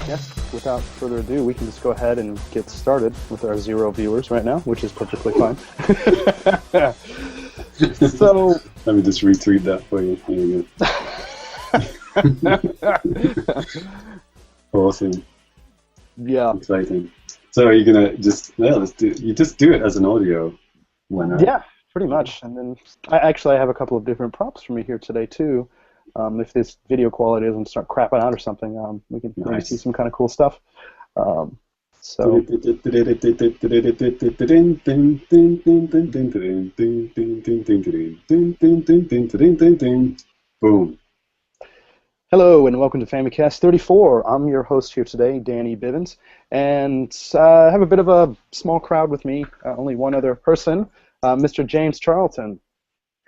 Yes, without further ado, we can just go ahead and get started with our 0 viewers right now, which is perfectly fine. So, let me just retweet that for you. Here you go. Awesome. Yeah. Exciting. So are you gonna just you just do it as an audio when Yeah, pretty much. And then I have a couple of different props for me here today too. If this video quality doesn't start crapping out or something, we can maybe see some kind of cool stuff. So. Boom. Hello and welcome to Famicast 34. I'm your host here today, Danny Bivens, and I have a bit of a small crowd with me, only one other person, Mr. James Charlton.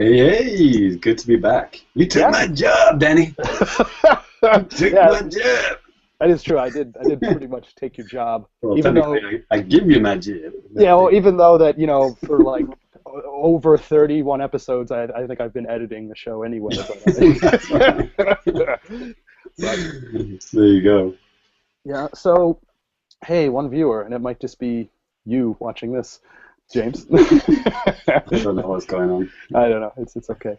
Hey, good to be back. You took my job, Danny. You took my job. That is true. I did pretty much take your job. Well, even though I give you my job. Yeah, well, even though that, for like over 31 episodes, I think I've been editing the show anyway. But, there you go. Yeah, so, hey, one viewer, and it might just be you watching this, James. I don't know what's going on. I don't know. It's okay.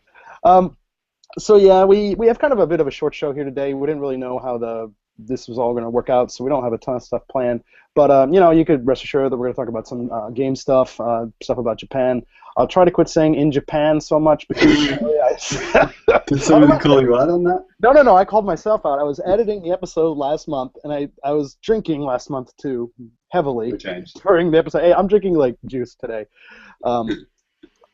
So, yeah, we have kind of a bit of a short show here today. We didn't really know how this was all going to work out, so we don't have a ton of stuff planned. But, you could rest assured that we're going to talk about some game stuff, stuff about Japan. I'll try to quit saying in Japan so much because... Did somebody call you out on that? No. I called myself out. I was editing the episode last month, and I was drinking last month, too, heavily. During the episode. Hey, I'm drinking, like, juice today.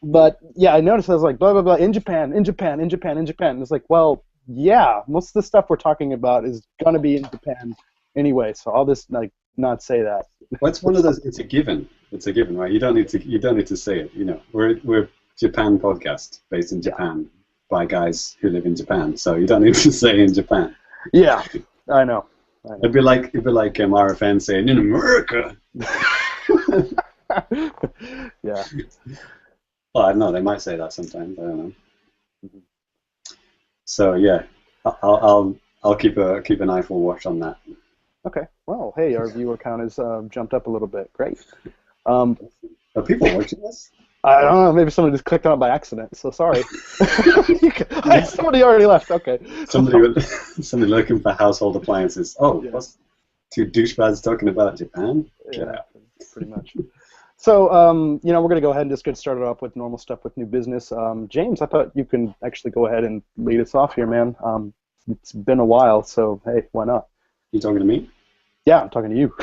But, yeah, I noticed I was like, blah, blah, blah, in Japan. And it's like, well... Yeah, most of the stuff we're talking about is gonna be in Japan anyway, so I'll just not say that. What's one of those? It's a given. It's a given, right? You don't need to say it. We're Japan podcast based in Japan by guys who live in Japan, so you don't need to say in Japan. Yeah, I know. It'd be like RFN saying in America. Yeah. Well, I don't know. They might say that sometimes. I don't know. Mm-hmm. So yeah, I'll keep an eyeful watch on that. Okay. Well, hey, our viewer count has jumped up a little bit. Great. Are people watching this? I don't know. Maybe somebody just clicked on it by accident. So sorry. Somebody already left. Okay. Somebody looking for household appliances. Oh, yeah. What's two douchebags talking about Japan? Yeah, pretty much. So, we're going to go ahead and just get started off with normal stuff with new business. James, I thought you can actually go ahead and lead us off here, man. It's been a while, so, hey, why not? You talking to me? Yeah, I'm talking to you.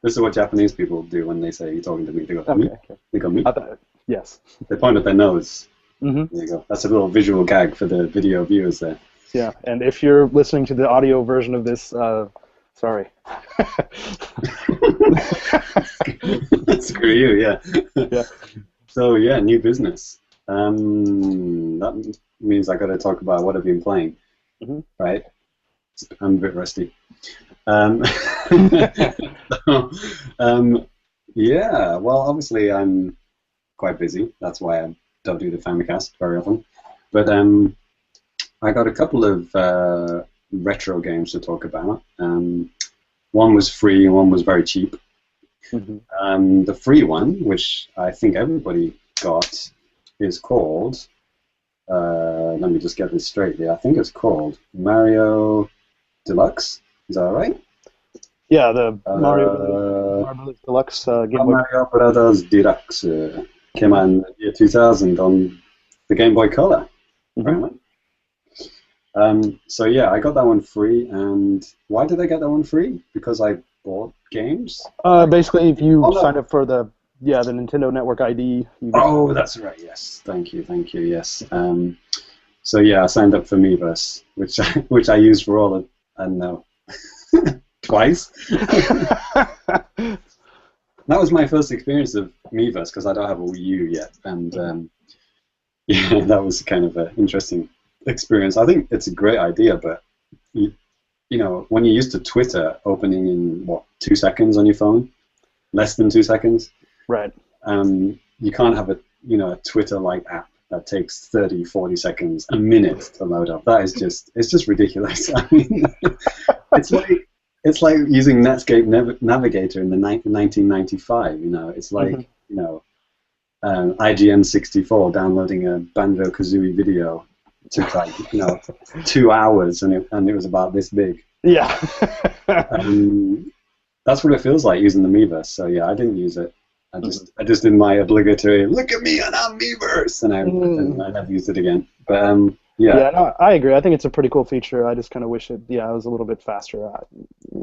This is what Japanese people do when they say, you're talking to me. They go, me? Okay. They go, me? Yes. They point at their nose. Mm-hmm. There you go. That's a little visual gag for the video viewers there. Yeah, and if you're listening to the audio version of this, sorry. Screw you, yeah. Yeah. So, yeah, new business. That means I got to talk about what I've been playing, right? I'm a bit rusty. Yeah, well, obviously I'm quite busy. That's why I don't do the Famicast very often. But I got a couple of retro games to talk about. One was free and one was very cheap. Mm-hmm. The free one, which I think everybody got, is called, let me just get this straight here, I think it's called Mario Deluxe. Is that right? Yeah, the Mario Deluxe Game Boy. Mario Brothers Deluxe came out in the year 2000 on the Game Boy Color, apparently. So yeah, I got that one free, and why did I get that one free? Because I bought games? Basically, if you signed up for the Nintendo Network ID. Oh, that's right, yes. Thank you, yes. So yeah, I signed up for Miiverse, which I used for all of, I don't know, twice. That was my first experience of Miiverse, because I don't have a Wii U yet, and yeah, that was kind of an interesting experience. I think it's a great idea, but you know, when you're used to Twitter opening in 2 seconds on your phone, less than 2 seconds, right? You can't have a Twitter-like app that takes 30, 40 seconds, a minute to load up. That is it's just ridiculous. I mean, it's like it's like using Netscape Navigator in the 1995. You know, it's like you know, IGN 64 downloading a Banjo-Kazooie video. It took like 2 hours, and it was about this big. Yeah. That's what it feels like using the Miiverse. So yeah, I didn't use it. I just did my obligatory look at me and I'm Miiverse, and I never used it again. But yeah. Yeah, no, I agree. I think it's a pretty cool feature. I just kind of wish it was a little bit faster.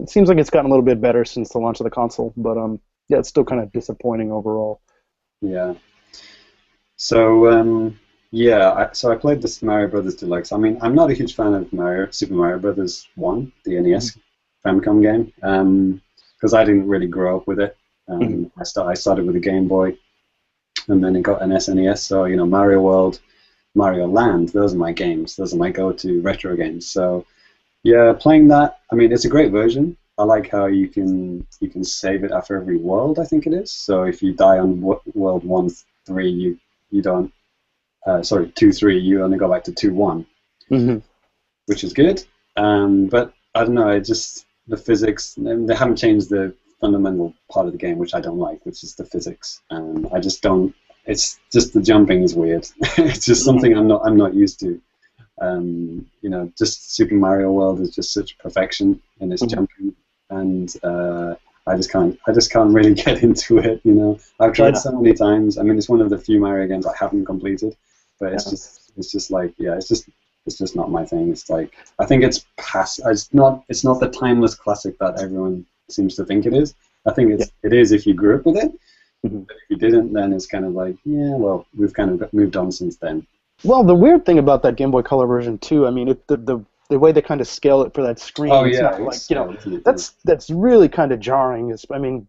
It seems like it's gotten a little bit better since the launch of the console, but yeah, it's still kind of disappointing overall. Yeah. So so I played this Mario Brothers Deluxe. I mean, I'm not a huge fan of Super Mario Brothers 1, the NES Famicom game, because I didn't really grow up with it. I started with a Game Boy, and then it got an SNES. So Mario World, Mario Land, those are my games. Those are my go-to retro games. So yeah, playing that. I mean, it's a great version. I like how you can save it after every world. I think it is. So if you die on world 1-3, you don't. 2-3, you only go back to 2-1, which is good. But I don't know. The physics. They haven't changed the fundamental part of the game, which I don't like, which is the physics. I just don't. It's just the jumping is weird. It's just something I'm not used to. Just Super Mario World is just such perfection in its jumping, and I just can't really get into it. I've tried so many times. I mean, it's one of the few Mario games I haven't completed, but it's just not my thing. It's like I think it's past. It's not the timeless classic that everyone seems to think it is. I think it is if you grew up with it. But if you didn't, then it's kind of like, yeah, well, we've kind of moved on since then. Well, the weird thing about that Game Boy Color version too, I mean, the way they kind of scale it for that screen, that's really kind of jarring. I mean,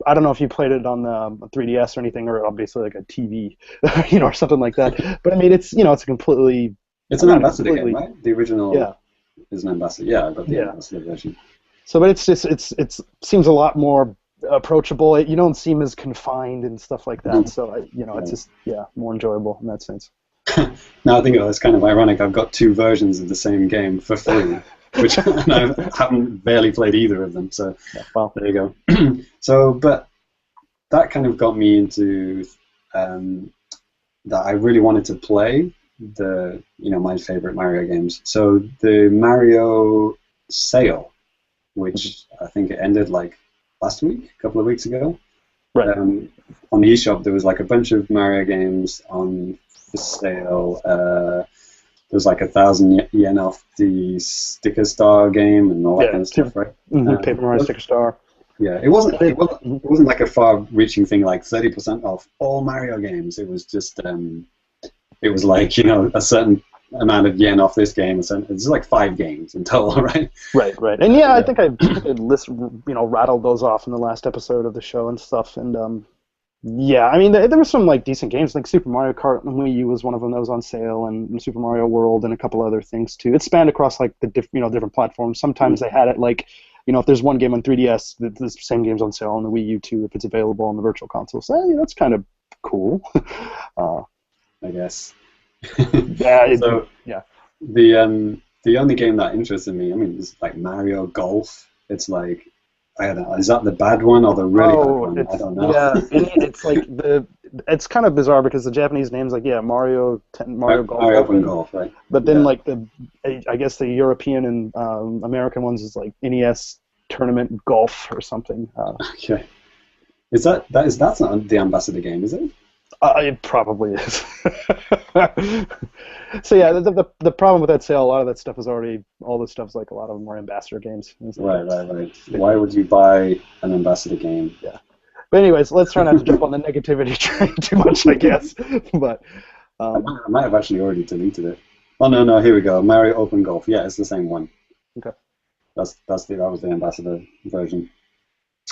I don't know if you played it on the 3DS or anything, or obviously like a TV, or something like that. But I mean, it's it's a completely. It's an ambassador game, right? The original is an ambassador. Yeah, I got the ambassador version. So, but it seems a lot more approachable. You don't seem as confined and stuff like that. So it's just more enjoyable in that sense. Now I think it's kind of ironic. I've got two versions of the same game for free, which and I haven't barely played either of them. So there you go. So, but that kind of got me into that I really wanted to play my favorite Mario games. So the Mario sale, which I think it ended like last week, a couple of weeks ago. Right. On the eShop, there was like a bunch of Mario games on the sale. There was like 1,000 yen off the Sticker Star game and all that kind of stuff, right? Paper Mario Sticker Star. Yeah, it wasn't like a far-reaching thing like 30% off all Mario games. It was just it was like a certain amount of yen off this game. It's like 5 games in total, right? Right. And I think I rattled those off in the last episode of the show and stuff. And I mean, there were some like decent games, like Super Mario Kart on Wii U was one of them that was on sale, and Super Mario World and a couple other things too. It spanned across like the different platforms. Sometimes they had it like, if there's one game on 3DS, the same game's on sale on the Wii U too if it's available on the Virtual Console. So that's kind of cool. I guess. The only game that interested me, I mean, it's like Mario Golf. It's like, I don't know, is that the bad one or the really bad one? I don't know. Yeah, it's like it's kind of bizarre because the Japanese name's like Mario Golf. Mario Open Golf, right? But then like I guess the European and American ones is like NES Tournament Golf or something. Okay. That's not the Ambassador game, is it? It probably is. So the problem with that sale, a lot of that stuff is all this stuff's like a lot of them are ambassador games. Right. Why would you buy an ambassador game? Yeah. But anyways, let's try not to jump on the negativity train too much, I guess. But I might have actually already deleted it. Oh no, here we go. Mario Open Golf. Yeah, it's the same one. Okay. That was the ambassador version.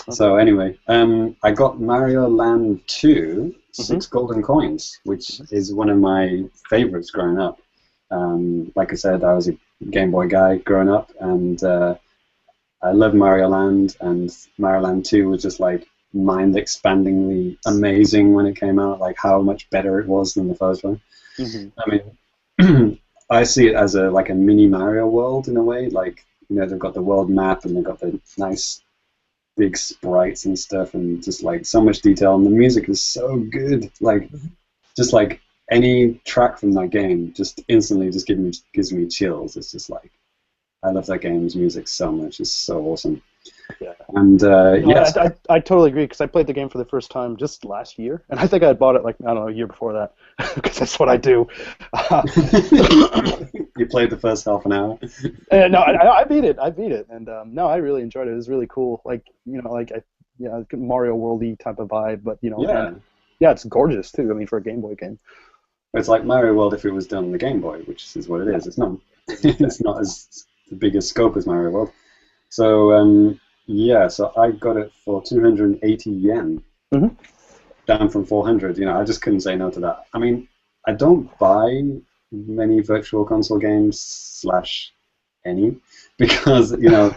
Okay. So anyway, I got Mario Land 2, 6 golden coins, which is one of my favorites growing up. Like I said, I was a Game Boy guy growing up, and I love Mario Land, and Mario Land 2 was just like mind-expandingly amazing when it came out, like how much better it was than the first one. I mean, I see it as a mini Mario world in a way. Like you know, they've got the world map and they've got the nice big sprites and stuff, and just like so much detail, and the music is so good. Like, just like any track from that game, just instantly just gives me chills. It's just like, I love that game's music so much. It's so awesome. Yeah. And yes, I totally agree, because I played the game for the first time just last year, and I think I had bought it like, I don't know, a year before that, because that's what I do. You played the first half an hour. No, I beat it. And no, I really enjoyed it. It was really cool. Like, you know, like Mario World-y type of vibe, but you know, yeah, it's gorgeous too. I mean, for a Game Boy game. It's like Mario World if it was done on the Game Boy, which is what it is. It's not. It's not as the biggest scope as Mario World. So yeah, so I got it for 280 yen, down from 400. You know, I just couldn't say no to that. I mean, I don't buy many virtual console games / any, because, you know,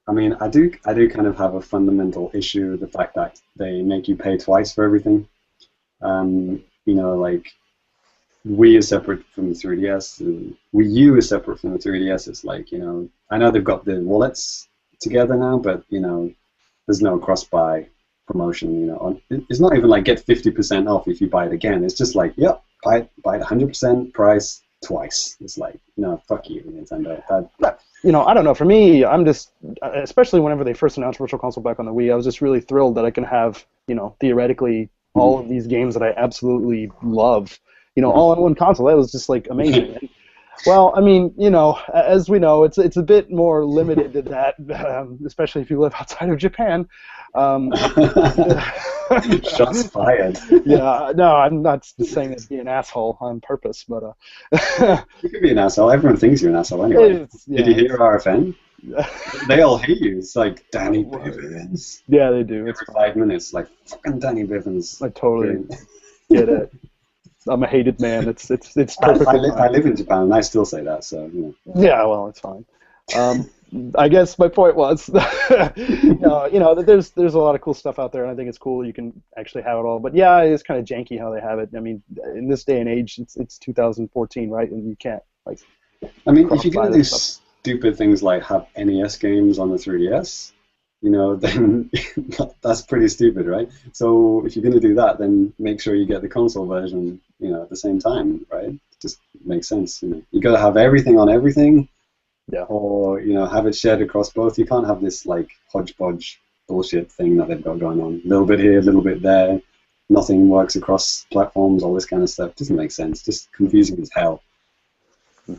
I mean, I do kind of have a fundamental issue with the fact that they make you pay twice for everything. You know, like, Wii is separate from the 3DS. Wii U is separate from the 3DS. It's like, you know, I know they've got the wallets together now, but, you know, there's no cross-buy promotion, you know. It's not even like get 50% off if you buy it again. It's just like, yep, buy it 100% price twice. It's like, no, fuck you, Nintendo. You know, I don't know. For me, I'm just, especially whenever they first announced Virtual Console back on the Wii, I was just really thrilled that I can have, you know, theoretically all of these games that I absolutely love, you know, all on one console. That was just like amazing. And, well, I mean, you know, as we know, it's a bit more limited to that, especially if you live outside of Japan. Shots fired. Yeah, no, I'm not saying that to be an asshole on purpose, but you could be an asshole. Everyone thinks you're an asshole anyway. Did you hear RFN? They all hate you. It's like Danny Bivens. Yeah, they do. Every 5 minutes, like fucking Danny Bivens. I totally get it. I'm a hated man. It's perfectly I live in Japan and I still say that, so you know. Yeah, well, it's fine. I guess my point was, you know, that there's a lot of cool stuff out there, and I think it's cool you can actually have it all. But yeah, it's kind of janky how they have it. I mean, in this day and age, it's 2014, right? And you can't like. I mean, if you're gonna do stupid things like have NES games on the 3DS, you know, then that's pretty stupid, right? So if you're gonna do that, then make sure you get the console version, you know, at the same time, right? It just makes sense. You know, you gotta have everything on everything. Yeah. Or, you know, have it shared across both. You can't have this like hodgepodge bullshit thing that they've got going on. A little bit here, a little bit there. Nothing works across platforms. All this kind of stuff doesn't make sense. Just confusing as hell.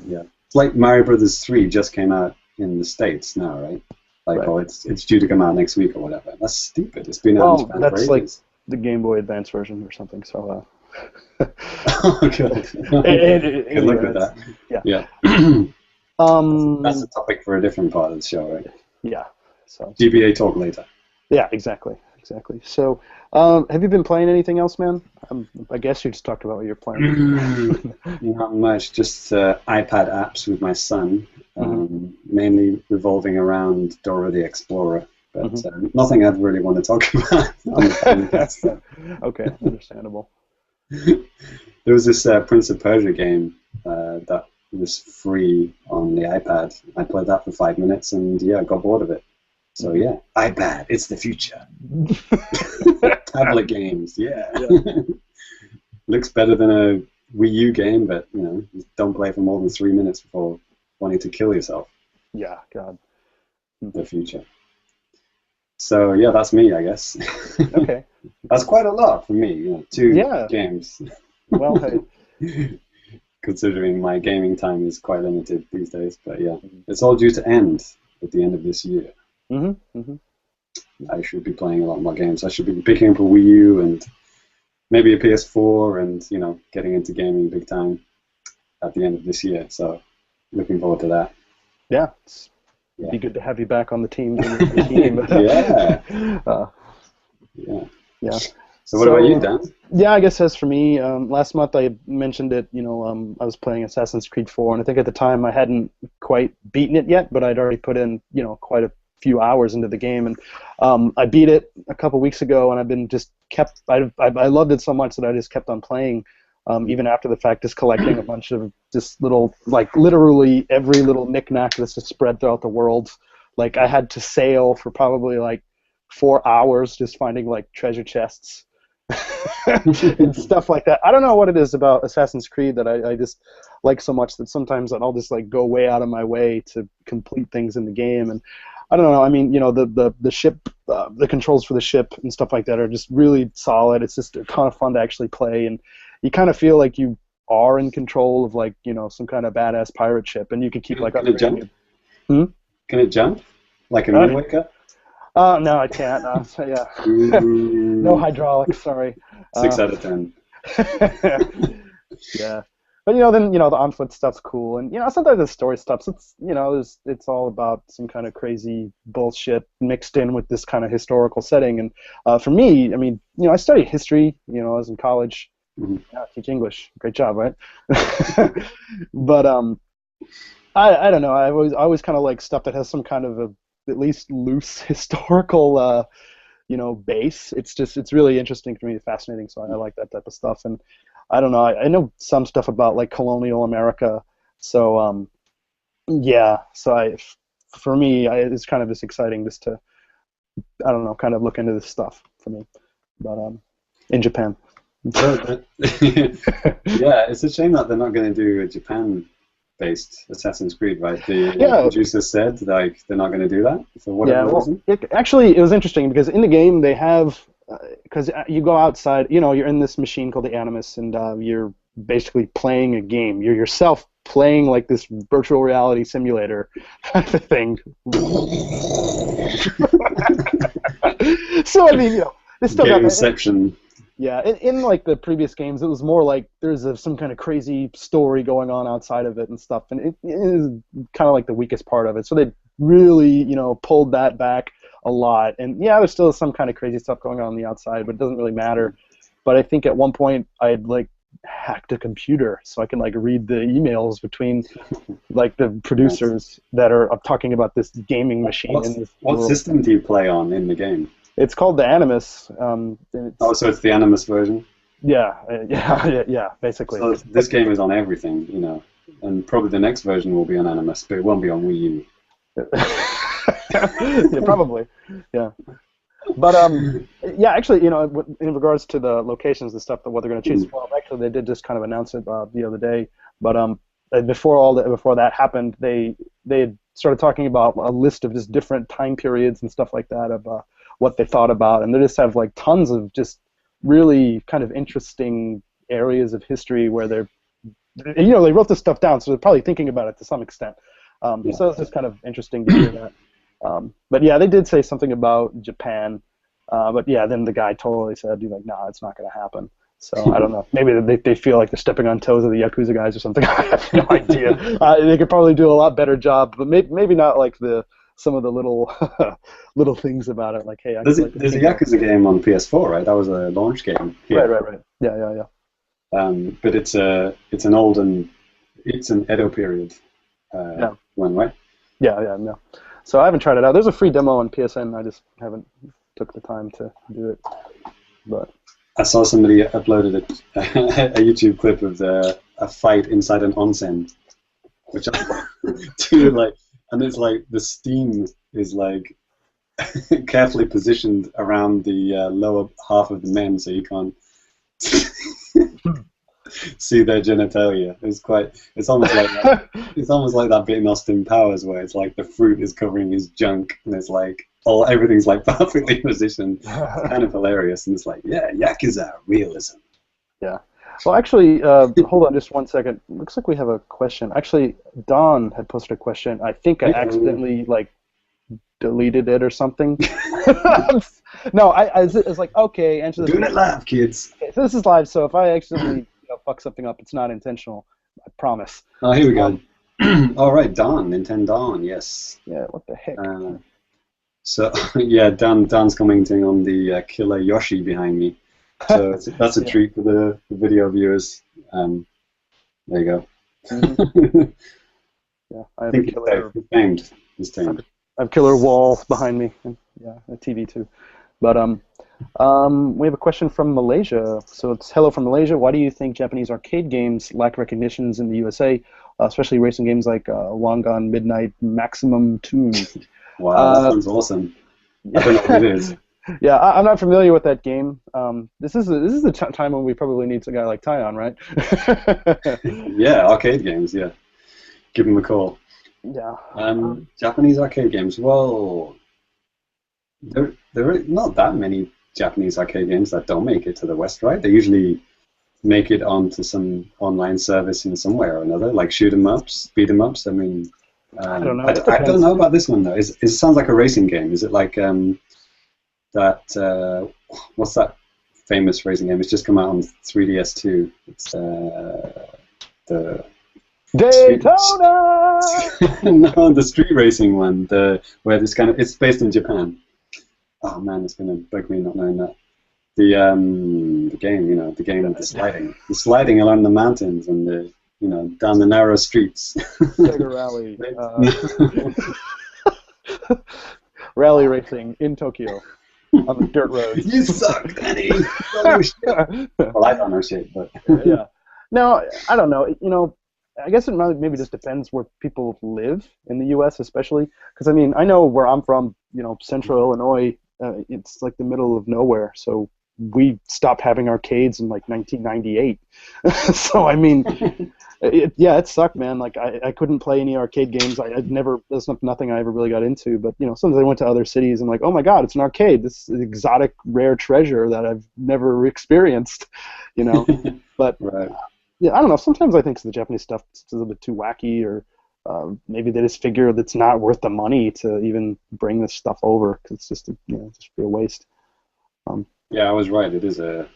Yeah. It's like Mario Brothers 3 just came out in the States now, right? Like, right. Oh, it's due to come out next week or whatever. That's stupid. It's been out in Japan for ages. Like the Game Boy Advance version or something. So. Oh, good. Good luck with that. Yeah. That's a topic for a different part of the show, right? Yeah. So GBA talk later. Yeah, exactly. So, have you been playing anything else, man? I guess you just talked about what you're playing. Not much, just iPad apps with my son, mainly revolving around Dora the Explorer. But nothing I'd really want to talk about. Okay, understandable. There was this Prince of Persia game that was free on the iPad. I played that for 5 minutes and I got bored of it. So yeah, iPad, it's the future. Tablet games, yeah. Looks better than a Wii U game, but you know, don't play for more than 3 minutes before wanting to kill yourself. Yeah, God. The future. So yeah, that's me, I guess. Okay. That's quite a lot for me, you know, 2 games. Well, hey. Considering my gaming time is quite limited these days, but yeah, it's all due to end at the end of this year. I should be playing a lot more games. I should be picking up a Wii U and maybe a PS4 and, you know, getting into gaming big time at the end of this year. So looking forward to that. Yeah, it'd be good to have you back on the team. Yeah. So what about you, Dan? Yeah, I guess as for me, last month I mentioned it, you know, I was playing Assassin's Creed 4, and I think at the time I hadn't quite beaten it yet, but I'd already put in, you know, quite a few hours into the game, and I beat it a couple weeks ago, and I've been I loved it so much that I just kept on playing, even after the fact, just collecting a bunch of just little, like literally every little knickknack that's just spread throughout the world. Like I had to sail for probably like 4 hours just finding like treasure chests and stuff like that. I don't know what it is about Assassin's Creed that I just like so much that sometimes I'll just like go way out of my way to complete things in the game. And I don't know. I mean, you know, the ship, the controls for the ship and stuff like that are just really solid. It's just a ton of fun to actually play, and you kind of feel like you are in control of, like, you know, some kind of badass pirate ship, and you can keep like Can it jump? Hmm? Can it jump like a Wind Waker? No, I can't. So, yeah. No hydraulics. Sorry. 6 out of 10. Yeah. But, you know, then, you know, the on-foot stuff's cool. And, you know, sometimes the story stuff's, it's, you know, it's all about some kind of crazy bullshit mixed in with this kind of historical setting. And for me, I mean, you know, I studied history, you know, I was in college. Mm-hmm. Yeah, I teach English. Great job, right? But I don't know. I always kind of like stuff that has some kind of a at least loose historical you know, base. It's really interesting to me, fascinating. So I like that type of stuff. And I don't know. I know some stuff about like colonial America. So yeah. So for me, it's kind of just exciting just to, I don't know, kind of look into this stuff for me. But in Japan. Yeah, it's a shame that they're not going to do a Japan-based Assassin's Creed, right? The producer said like they're not going to do that for whatever reason. Actually, it was interesting because in the game they have, because you go outside, you know, you're in this machine called the Animus, and you're basically playing a game. You're yourself playing like this virtual reality simulator kind of thing. So I mean, you know, this still got Gameception. Yeah, in like the previous games, it was more like there's some kind of crazy story going on outside of it and stuff, and it is kind of like the weakest part of it. So they really, you know, pulled that back a lot. And yeah, there's still some kind of crazy stuff going on the outside, but it doesn't really matter. But I think at one point I'd like hacked a computer so I can like read the emails between like the producers that are talking about this gaming machine. What system do you play on in the game? It's called the Animus. So it's the Animus version? Yeah, basically. So this game is on everything, you know, and probably the next version will be on Animus, but it won't be on Wii U. Yeah, probably. Yeah. But yeah, actually, you know, in regards to the locations and stuff, what they're going to choose, well, actually, they did just kind of announce it the other day. But before that happened, they had started talking about a list of just different time periods and stuff like that of what they thought about, and they just have like tons of just really kind of interesting areas of history where they're, you know, they wrote this stuff down, so they're probably thinking about it to some extent. So it's just kind of interesting to hear that. But yeah, they did say something about Japan, but yeah, then the guy totally said, like, nah, it's not going to happen. So I don't know. Maybe they feel like they're stepping on toes of the Yakuza guys or something. I have no idea. They could probably do a lot better job, but maybe not like some of the little little things about it, like, hey, there's a Yakuza game on PS4, right? That was a launch game. Yeah. Right. Yeah. But it's an Edo period one, right? Yeah. No. So I haven't tried it out. There's a free demo on PSN. I just haven't took the time to do it. But I saw somebody uploaded a YouTube clip of a fight inside an onsen, which I do like. And it's like the steam is like carefully positioned around the lower half of the men, so you can't see their genitalia. It's almost like that. It's almost like that bit in Austin Powers where it's like the fruit is covering his junk, and it's like everything's like perfectly positioned. It's kind of hilarious, and it's like, yeah, Yakuza realism. Yeah. Well, actually, hold on just 1 second. Looks like we have a question. Actually, Don had posted a question. I think I accidentally like deleted it or something. No, I was like, okay, answer this. Doing it live, kids. Okay, so this is live, so if I accidentally fuck something up, it's not intentional. I promise. Oh, here we go. All right, Don, Nintendo Don, yes. Yeah, what the heck? So, yeah, Don's commenting on the killer Yoshi behind me. So that's a treat for the video viewers. There you go. Mm-hmm. Yeah, I have a killer. He's tamed. I have killer wall behind me, and yeah, a TV too. But We have a question from Malaysia. So it's hello from Malaysia. Why do you think Japanese arcade games lack recognitions in the USA, especially racing games like Wangan Midnight Maximum Tune? Wow, that sounds awesome. I don't know what it is. Yeah, I'm not familiar with that game. This is the time when we probably need a guy like Tyon, right? Yeah, arcade games. Yeah, give him a call. Yeah. Japanese arcade games. Well, there are not that many Japanese arcade games that don't make it to the West, right? They usually make it onto some online service in some way or another, like shoot 'em ups, beat 'em ups. I mean, I don't know. I don't know about this one though. It sounds like a racing game. Is it like that? What's that famous racing game? It's just come out on 3DS2. It's the Daytona. no, the street racing one. Where this kind of it's based in Japan. Oh man, it's gonna bug me not knowing that. The game, the game of the sliding along the mountains and the down the narrow streets. Sega Rally. Rally racing in Tokyo on the dirt roads. You suck, Danny. Oh, shit. Well, I don't know shit, but yeah. No, I don't know. I guess it maybe just depends where people live in the U.S., especially because I mean I know where I'm from. Central Illinois. It's like the middle of nowhere, so we stopped having arcades in like 1998. So I mean, it sucked, man. Like I couldn't play any arcade games. I'd never. That's nothing I ever really got into. But sometimes I went to other cities and like, oh my God, it's an arcade. This is exotic, rare treasure that I've never experienced. But right. Yeah, I don't know. Sometimes I think the Japanese stuff is a little bit too wacky, or maybe they just figure that it's not worth the money to even bring this stuff over because it's just just be a waste. Yeah, I was right. It is a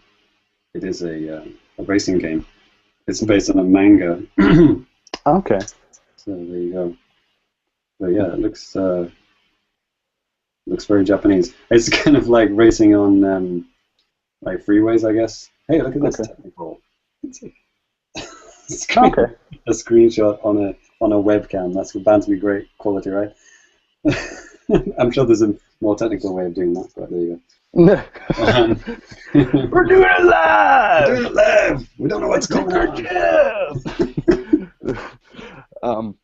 racing game. It's based on a manga. Okay. So there you go. But yeah, it looks very Japanese. It's kind of like racing on like freeways, I guess. Hey, look at this technical. Okay. A screenshot on a webcam. That's bound to be great quality, right? I'm sure there's a more technical way of doing that, but there you go. We're doing it live! We're doing it live! We don't know what's going on.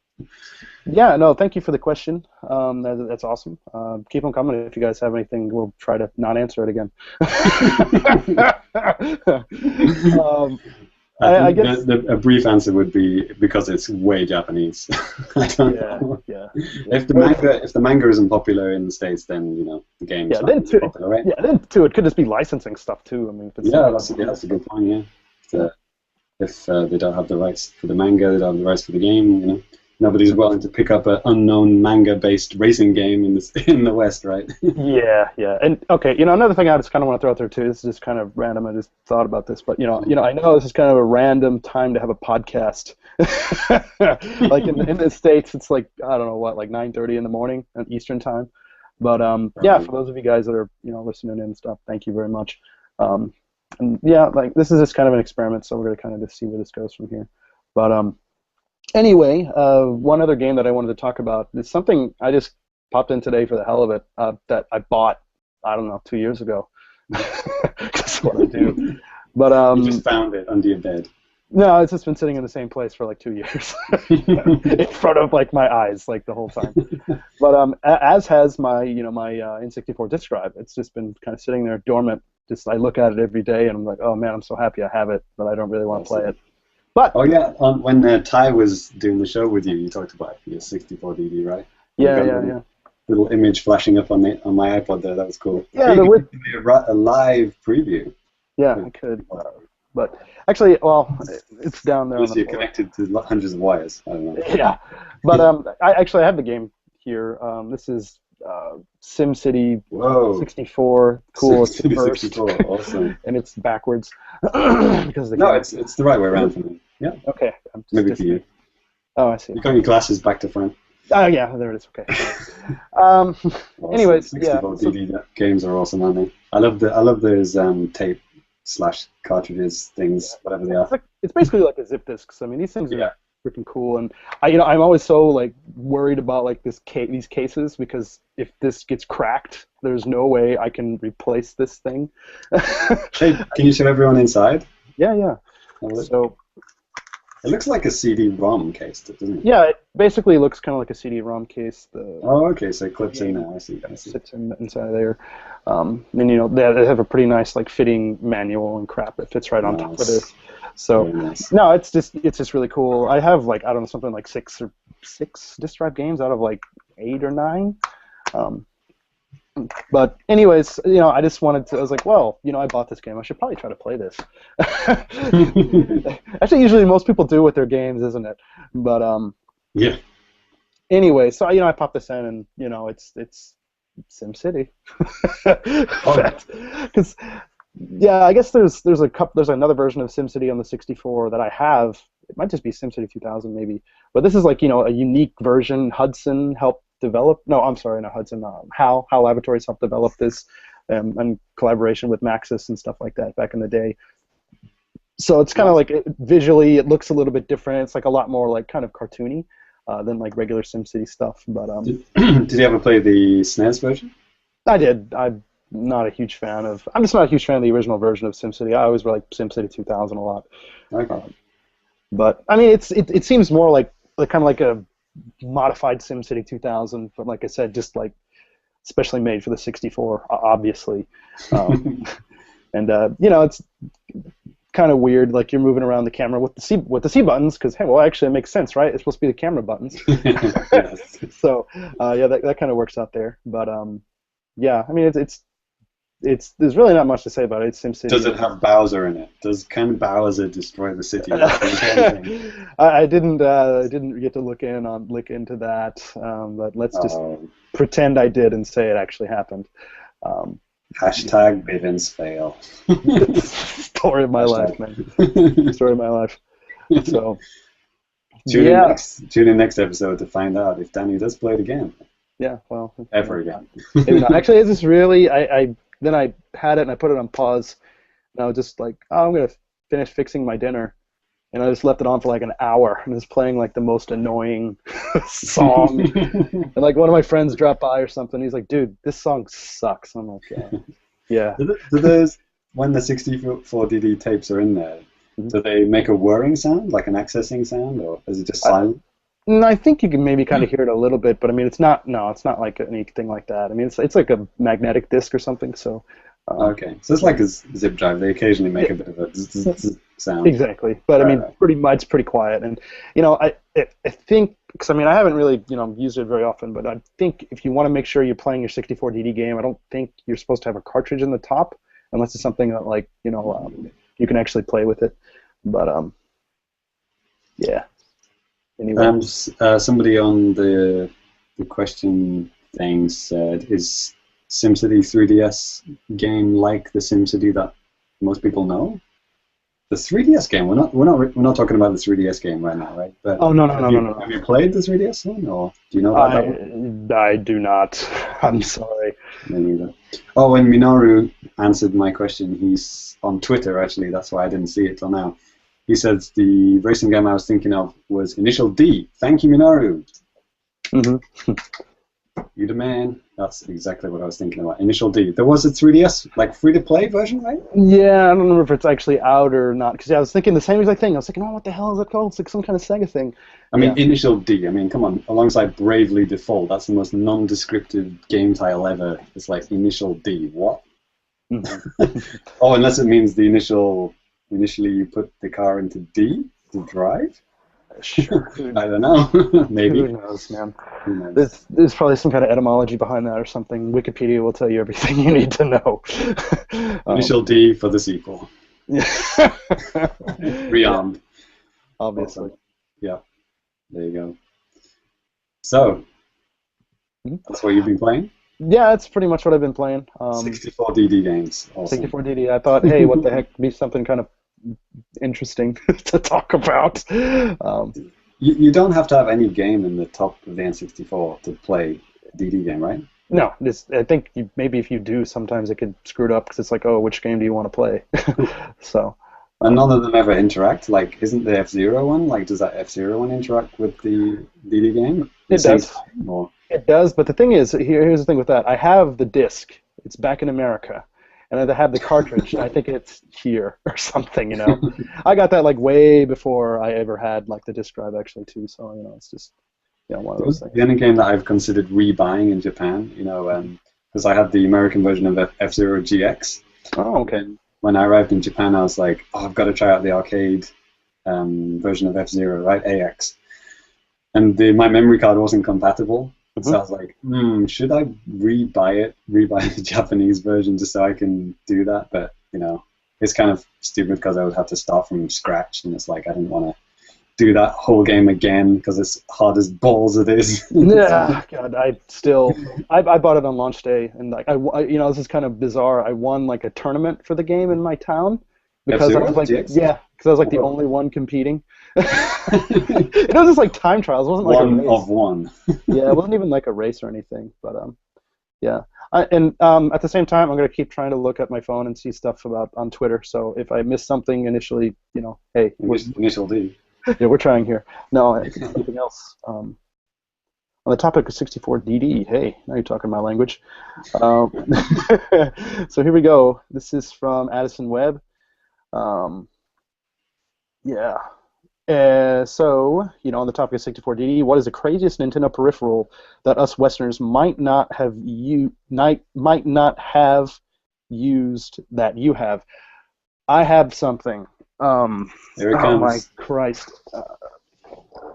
Yeah, no, thank you for the question. That's awesome. Keep them coming. If you guys have anything, we'll try to not answer it again. I guess a brief answer would be because it's way Japanese. I don't know. Yeah. If the manga isn't popular in the States, then the game's not popular, right? Yeah, then too, it could just be licensing stuff too. I mean, if it's that's a good point. Yeah, if they don't have the rights for the manga, they don't have the rights for the game. Nobody's willing to pick up an unknown manga-based racing game in the West, right? Yeah. And okay, another thing I just kind of want to throw out there too. This is just kind of random. I just thought about this, but I know this is kind of a random time to have a podcast. Like in the States, it's like I don't know what, like 9:30 in the morning at Eastern time. But yeah, for those of you guys that are listening in and stuff, thank you very much. And yeah, like this is just kind of an experiment, so we're gonna kind of just see where this goes from here. But anyway, one other game that I wanted to talk about is something I just popped in today for the hell of it that I bought, I don't know, 2 years ago. That's what I do. But you just found it under your bed. No, it's just been sitting in the same place for like 2 years, in front of like my eyes, like the whole time. But as has my my N64 disk drive. It's just been kind of sitting there dormant. Just I look at it every day and I'm like, oh man, I'm so happy I have it, but I don't really want to play it. But when Ty was doing the show with you, you talked about your 64 DD, right? Yeah. Little image flashing up on my iPod there. That was cool. Yeah, you could do a live preview. Yeah, I could. But actually, well, it's down there. Unless you're connected to hundreds of wires. I don't know. Yeah, but I have the game here. This is SimCity 64. Cool. It's the first. 64, awesome. And it's backwards because it's the right way around for me. Yeah. Okay. Maybe for you. Oh, I see. You got your glasses back to front. Oh yeah, there it is. Okay. Anyways, 64 DD games are awesome, aren't they? I love those tape/cartridges things, whatever they are. It's basically like a zip disc. So, I mean, these things are freaking cool. And I'm always so like worried about like these cases, because if this gets cracked, there's no way I can replace this thing. Hey, can you show everyone inside? Yeah. So it looks like a CD-ROM case, doesn't it? yeah, it basically looks kind of like a CD-ROM case. Oh, okay, so it clips in now. I see. Sits inside there. And they have a pretty nice like fitting manual and crap that fits right on top of this. So nice. no, it's just really cool. I have like, I don't know, something like six disk drive games out of like 8 or 9. But anyways, I just I was like, well, I bought this game. I should probably try to play this. Actually, usually most people do with their games, isn't it? But yeah. Anyway, so I popped this in, and it's SimCity. Because yeah, I guess there's another version of SimCity on the 64 that I have. It might just be SimCity 2000 maybe, but this is like a unique version. Hudson helped develop. No, I'm sorry, not Hudson. HAL Laboratories helped develop this in collaboration with Maxis and stuff like that back in the day. So it's kind of like visually, it looks a little bit different. It's like a lot more like kind of cartoony than like regular SimCity stuff. But did you ever play the SNES version? I did. I'm just not a huge fan of the original version of SimCity. I always like SimCity 2000 a lot. Okay. But I mean, it seems more like kind of like a modified SimCity 2000, but like I said, just like especially made for the 64, obviously. And it's kind of weird, like you're moving around the camera with the C buttons, because hey, well, actually it makes sense, right? It's supposed to be the camera buttons. Yes. So that kind of works out there. But yeah, I mean there's really not much to say about it. It's SimCity. Does it have Bowser in it? Can Bowser destroy the city? I didn't get to look into that, but let's just pretend I did and say it actually happened. Hashtag Bivens fail. Story of my life, man. Story of my life. So tune in next episode to find out if Danny does play it again. Yeah, well, ever again. Maybe not. Actually, is this really? Then I had it and I put it on pause, and I was just like, oh, I'm gonna finish fixing my dinner, and I just left it on for like an hour, and it was playing like the most annoying song, and like one of my friends dropped by or something. He's like, dude, this song sucks. I'm like, yeah. Do those, when the 64DD tapes are in there, do they make a whirring sound, like an accessing sound, or is it just silent? I think you can maybe kind of hear it a little bit, but I mean, it's not like anything like that. I mean, it's like a magnetic disc or something. So. Okay, so it's like a zip drive. They occasionally make a bit of a sound. Exactly, but I mean, it's pretty quiet, and I think, because I mean, I haven't really used it very often, but I think if you want to make sure you're playing your 64DD game, I don't think you're supposed to have a cartridge in the top, unless it's something that like you can actually play with it. But yeah. Anyway. Somebody on the question thing said, is SimCity 3DS game like the SimCity that most people know? The 3DS game. We're not talking about the 3DS game right now, right? But no. Have you played the 3DS one, or do you know about that one? I do not. I'm sorry. Me neither. Oh, and Minoru answered my question. He's on Twitter, actually. That's why I didn't see it till now. He says the racing game I was thinking of was Initial D. Thank you, Minoru. Mm-hmm. You the man. That's exactly what I was thinking about. Initial D. There was a 3DS, like free-to-play version, right? Yeah, I don't remember if it's actually out or not. Because I was thinking the same exact thing. I was thinking, oh, what the hell is it called? It's like some kind of Sega thing. I mean, Initial D. I mean, come on. Alongside Bravely Default, that's the most non-descriptive game title ever. It's like Initial D. What? Mm-hmm. Oh, unless it means the initially you put the car into D to drive? Sure. I don't know. Maybe. Who knows, man? There's probably some kind of etymology behind that or something. Wikipedia will tell you everything you need to know. Initial D for the sequel. Rearmed. Obviously. Awesome. Yeah. There you go. So, that's what you've been playing? Yeah, that's pretty much what I've been playing. 64DD games. Awesome. 64DD. I thought, hey, what the heck, be something kind of interesting to talk about. You don't have to have any game in the top of the N64 to play a DD game, right? No, I think maybe if you do, sometimes it could screw it up because it's like, oh, which game do you want to play? So, And none of them ever interact. Like, isn't the F-Zero one? Like, does that F-Zero one interact with the DD game? It does. Or? It does, but the thing is, here's the thing with that. I have the disc. It's back in America. And I have the cartridge. I think it's here or something, you know. I got that like way before I ever had like the disc drive actually too. So, you know, it's just, you know, one of those things. The only game that I've considered rebuying in Japan, you know, because I had the American version of F-Zero GX. Oh, okay. And when I arrived in Japan, I was like, oh, I've got to try out the arcade version of F-Zero, right, AX. And my memory card wasn't compatible. So I was like, should I rebuy the Japanese version just so I can do that? But, you know, it's kind of stupid because I would have to start from scratch, and it's like I didn't want to do that whole game again because it's hard as balls it is. Yeah, God, I bought it on launch day, and like you know, this is kind of bizarre. I won like a tournament for the game in my town because I was like, the only one competing. It was just like time trials. It wasn't like one a race. of one. Yeah, it wasn't even like a race or anything. But yeah. At the same time, I'm gonna keep trying to look at my phone and see stuff on Twitter. So if I miss something initially, you know, hey, initial D. Yeah, we're trying here. No, it's something else. On the topic of 64DD, hey, now you're talking my language. So here we go. This is from Addison Webb. Yeah. So, you know, on the topic of 64DD, what is the craziest Nintendo peripheral that us Westerners might not have used that you have? I have something. Here it comes. Oh my Christ!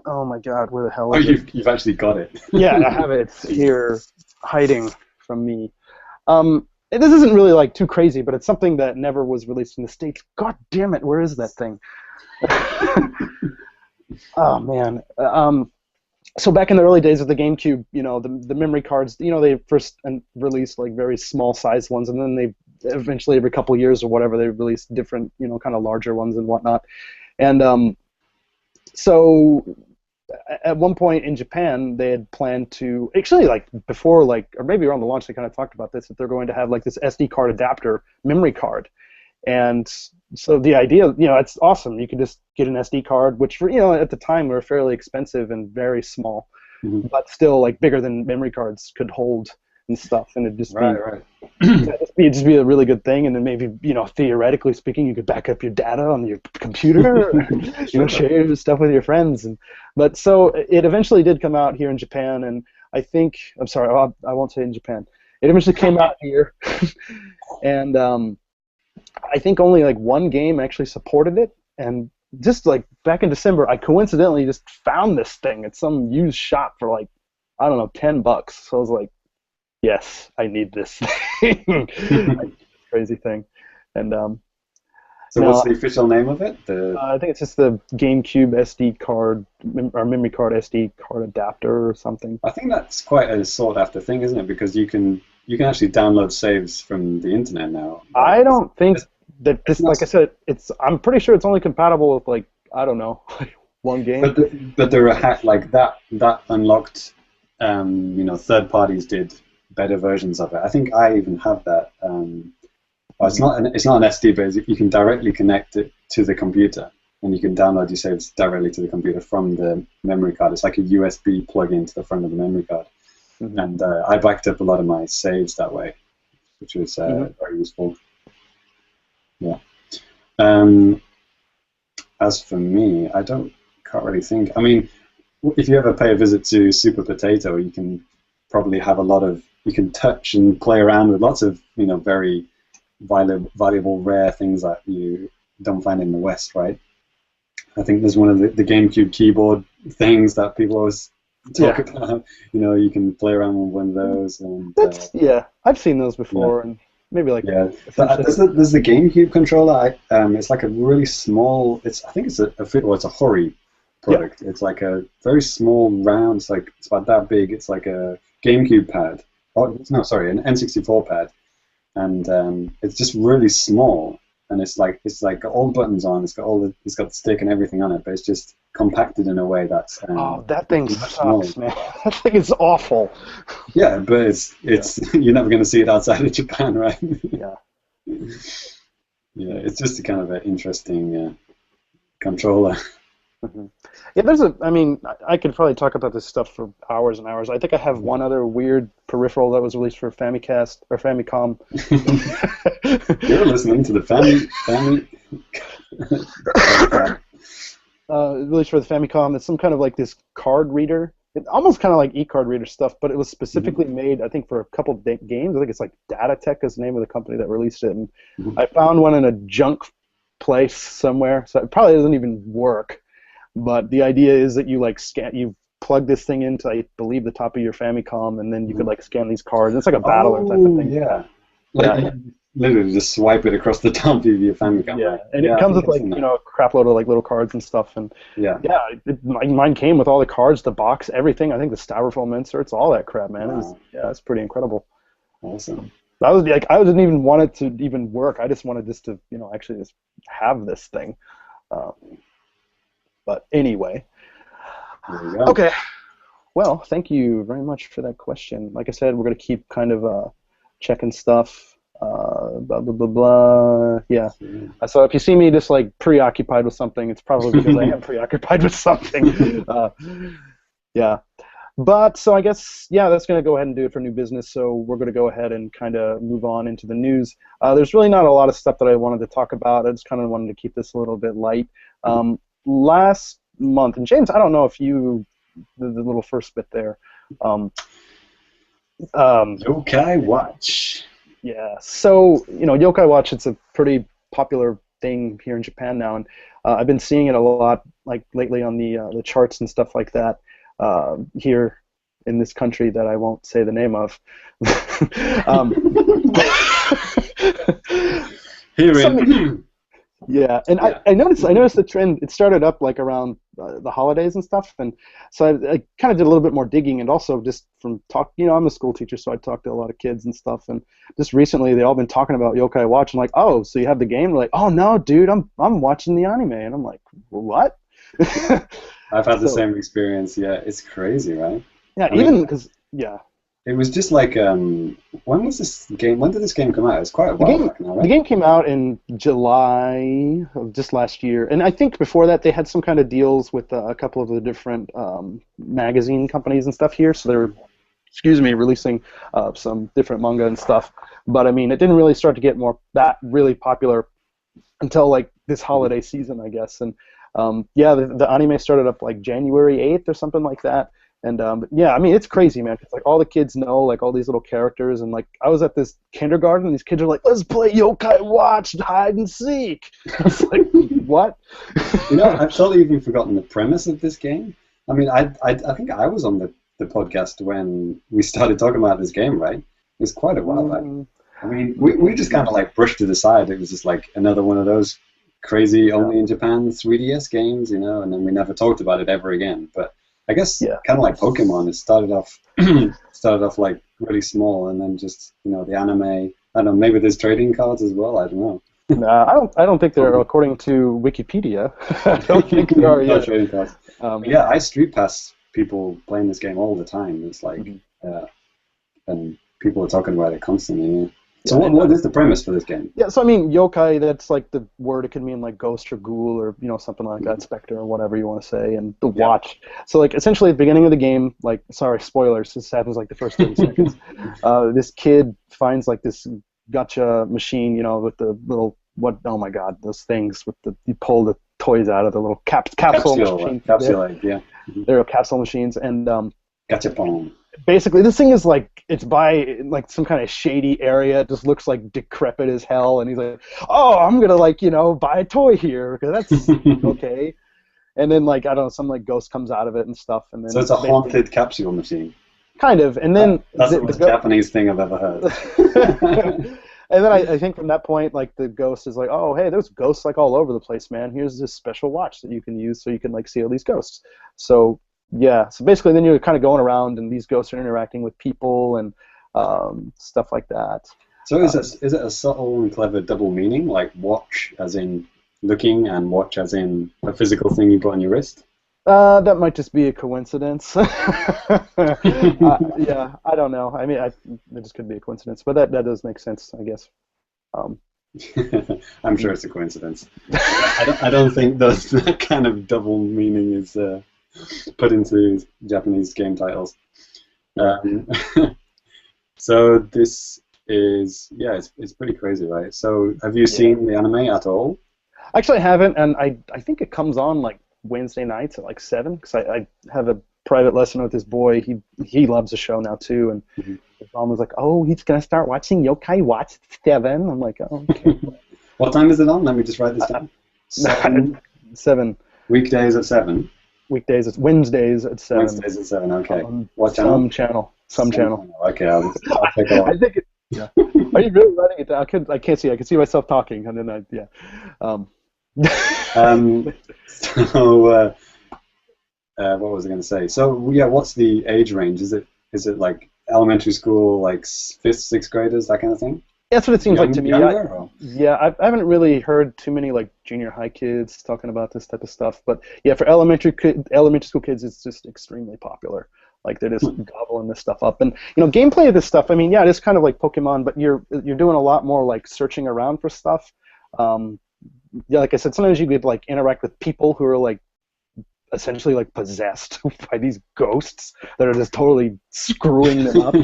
Oh my God! Where the hell is it? You've actually got it. Yeah, I have it. It's here, hiding from me. This isn't really like too crazy, but it's something that never was released in the States. God damn it! Where is that thing? Oh man. So back in the early days of the GameCube, you know, the memory cards, you know, they first released like very small sized ones, and then they eventually every couple of years or whatever they released different, you know, kind of larger ones and whatnot. And so at one point in Japan, they had planned to actually like before like or maybe around the launch they kind of talked about this that they're going to have like this SD card adapter memory card. And so the idea, you know, it's awesome. You can just get an SD card, which, you know, at the time were fairly expensive and very small, but still like bigger than memory cards could hold and stuff. And it'd just just be a really good thing. And then maybe, you know, theoretically speaking, you could back up your data on your computer, you know, share your stuff with your friends. But so it eventually did come out here in Japan, and I think I won't say in Japan. It eventually came out here, and I think only like one game actually supported it, and just like back in December, I coincidentally just found this thing at some used shop for like, I don't know, $10. So I was like, yes, I need this thing. Crazy thing. And so what's the official name of it? I think it's just the GameCube SD card or memory card SD card adapter or something. I think that's quite a sought after thing, isn't it? Because you can actually download saves from the internet now. I don't think that this, like I said, I'm pretty sure it's only compatible with like, I don't know, like one game. But there are like that unlocked, you know, third parties did better versions of it. I think I even have that. It's not an SD, but you can directly connect it to the computer, and you can download your saves directly to the computer from the memory card. It's like a USB plug into the front of the memory card. And I backed up a lot of my saves that way, which was very useful. Yeah. As for me, I can't really think. I mean, if you ever pay a visit to Super Potato, you can probably have you can touch and play around with lots of, you know, very valuable, rare things that you don't find in the West, right? I think there's one of the GameCube keyboard things that people always talk about. You know, you can play around with one of those. And I've seen those before, and maybe like there's the GameCube controller. It's like a really small. I think it's a Hori product. Yeah. It's like a very small round. It's about that big. It's like a GameCube pad. Oh no, sorry, an N64 pad, and it's just really small. And it's got all the buttons on. It's got the stick and everything on it, but it's just compacted in a way that's. That thing sucks, man. That thing is awful. Yeah, but it's you're never going to see it outside of Japan, right? Yeah. Yeah, it's just a kind of an interesting controller. Mhm. Yeah, I mean, I could probably talk about this stuff for hours and hours. I think I have one other weird peripheral that was released for Famicast or Famicom. You're listening to the Family. Released for the Famicom. It's some kind of like this card reader. It almost kind of like e-card reader stuff, but it was specifically made, I think, for a couple games. I think it's like Datatech is the name of the company that released it. And I found one in a junk place somewhere, so it probably doesn't even work. But the idea is that you like you plug this thing into, I believe, the top of your Famicom, and then you could like scan these cards. It's like a battler type of thing. Yeah. Like literally just swipe it across the top of your Famicom. Yeah, right? and it comes with like a crap load of like little cards and stuff, and mine came with all the cards, the box, everything. I think the styrofoam inserts, all that crap, man. Wow. It's pretty incredible. Awesome. I was like, I didn't even want it to even work. I just wanted this to, actually just have this thing. But anyway. There you go. Okay. Well, thank you very much for that question. Like I said, we're going to keep kind of checking stuff. Blah, blah, blah, blah. Yeah. So if you see me just like preoccupied with something, it's probably because I am preoccupied with something. Yeah. But so I guess, that's going to go ahead and do it for new business. So we're going to go ahead and kind of move on into the news. There's really not a lot of stuff that I wanted to talk about. I just kind of wanted to keep this a little bit light. Last month, and James, I don't know if you, the little first bit there. Yokai Watch. Yeah. So, Yokai Watch, it's a pretty popular thing here in Japan now, and I've been seeing it a lot, like lately on the charts and stuff like that. Here in this country that I won't say the name of. Yeah, and I noticed the trend. It started up like around the holidays and stuff, and so I kind of did a little bit more digging, and also just from I'm a school teacher, so I talk to a lot of kids and stuff, and just recently they all been talking about Yokai Watch, and like, oh, so you have the game? They're like, oh no, dude, I'm watching the anime, and I'm like, what? I've had the same experience. Yeah, it's crazy, right? Yeah, even because it was just like when was this game? When did this game come out? It's quite a while back now, right? The game came out in July of just last year, and I think before that they had some kind of deals with a couple of the different magazine companies and stuff here, so they were, releasing some different manga and stuff. But I mean, it didn't really start to get that really popular until like this holiday season, I guess. And the anime started up like January 8th or something like that. And I mean, it's crazy, man. It's like all the kids know like all these little characters, and like I was at this kindergarten, and these kids are like, "Let's play Yokai Watch hide and seek." I was like, "What?" I've totally even forgotten the premise of this game. I mean, I think I was on the podcast when we started talking about this game, right? It was quite a while back. I mean, we just kind of like brushed it aside. It was just like another one of those crazy only in Japan 3DS games, and then we never talked about it ever again. But I guess kind of like Pokemon, it started off like really small, and then just the anime. I don't know, maybe there's trading cards as well. I don't know. Nah, I don't think there are, according to Wikipedia. I don't think there are yet. Trading cards. I street pass people playing this game all the time. It's like, and people are talking about it constantly. Yeah. So what is the premise for this game? Yeah, so I mean, yokai, that's like the word. It could mean like ghost or ghoul or something like that, specter or whatever you want to say. And the watch. So like essentially at the beginning of the game, like, sorry, spoilers, this happens like the first 30 seconds. This kid finds like this gacha machine, with the little oh my god, those things with you pull the toys out of the little capsule machine. They're capsule machines, and Gachapon. Basically, this thing is like, it's by like some kind of shady area. It just looks like decrepit as hell, and he's like, "Oh, I'm gonna buy a toy here because that's okay." And then like, I don't know, some like ghost comes out of it and stuff, and then so it's a haunted capsule machine. Kind of, and then that's the most Japanese thing I've ever heard. And then I think from that point, like the ghost is like, "Oh, hey, there's ghosts like all over the place, man. Here's this special watch that you can use so you can like see all these ghosts." So so basically then you're kind of going around, and these ghosts are interacting with people and stuff like that. So is it a subtle and clever double meaning, like watch as in looking and watch as in a physical thing you put on your wrist? That might just be a coincidence. I don't know. I mean, it just could be a coincidence, but that does make sense, I guess. I'm sure it's a coincidence. I don't think that kind of double meaning is put into Japanese game titles. Um, so this is it's pretty crazy, right? So have you Yeah. seen the anime at all? Actually, I haven't, and I think it comes on like Wednesday nights at like 7, because I have a private lesson with this boy. He loves the show now too, and Mhm. his mom was like, "Oh, he's gonna start watching Yokai Watch at 7." I'm like, "Oh, okay." What time is it on? Let me just write this down. 7 Weekdays at 7. weekdays. It's Wednesdays at 7 Wednesdays at 7. Okay. on What channel? some channel. Some channel. Okay, I'll take a I look. think it. Yeah. Are you really writing it down? I can't see. I can see myself talking, and then yeah. So what was I going to say? So yeah, what's the age range? Is it like elementary school, like fifth, sixth graders, that kind of thing? That's what it seems like to me. Younger, or? Yeah, I haven't really heard too many like junior high kids talking about this type of stuff, but yeah, for elementary school kids, it's just extremely popular. Like they're just gobbling this stuff up, and gameplay of this stuff. I mean, yeah, it is kind of like Pokemon, but you're doing a lot more like searching around for stuff. Yeah, like I said, sometimes you could like interact with people who are like essentially like possessed by these ghosts that are just totally screwing them up.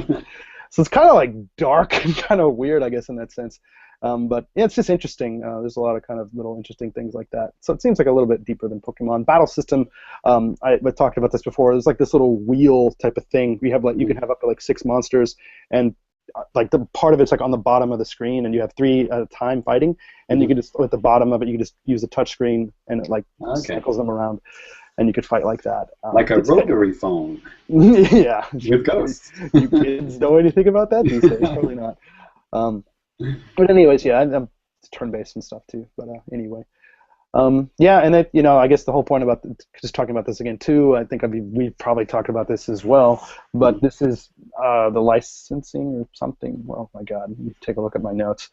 So it's kind of like dark and kind of weird, I guess, in that sense. But yeah, it's just interesting. There's a lot of kind of little interesting things like that. So it seems like a little bit deeper than Pokemon. Battle system, I talked about this before. There's like this little wheel type of thing. You can have up to like 6 monsters, and like the part of it's like on the bottom of the screen, and you have 3 at a time fighting, and you can just at the bottom of it, you can just use the touch screen, and it like cycles them around, and you could fight like that. Like a rotary phone. Yeah. With ghosts. You kids know anything about that these days? Probably not. But anyways, yeah, I'm turn-based and stuff too. But anyway, yeah, and I guess the whole point about just talking about this again too. I think we've probably talked about this as well. But this is the licensing or something. Well, my God, let me take a look at my notes.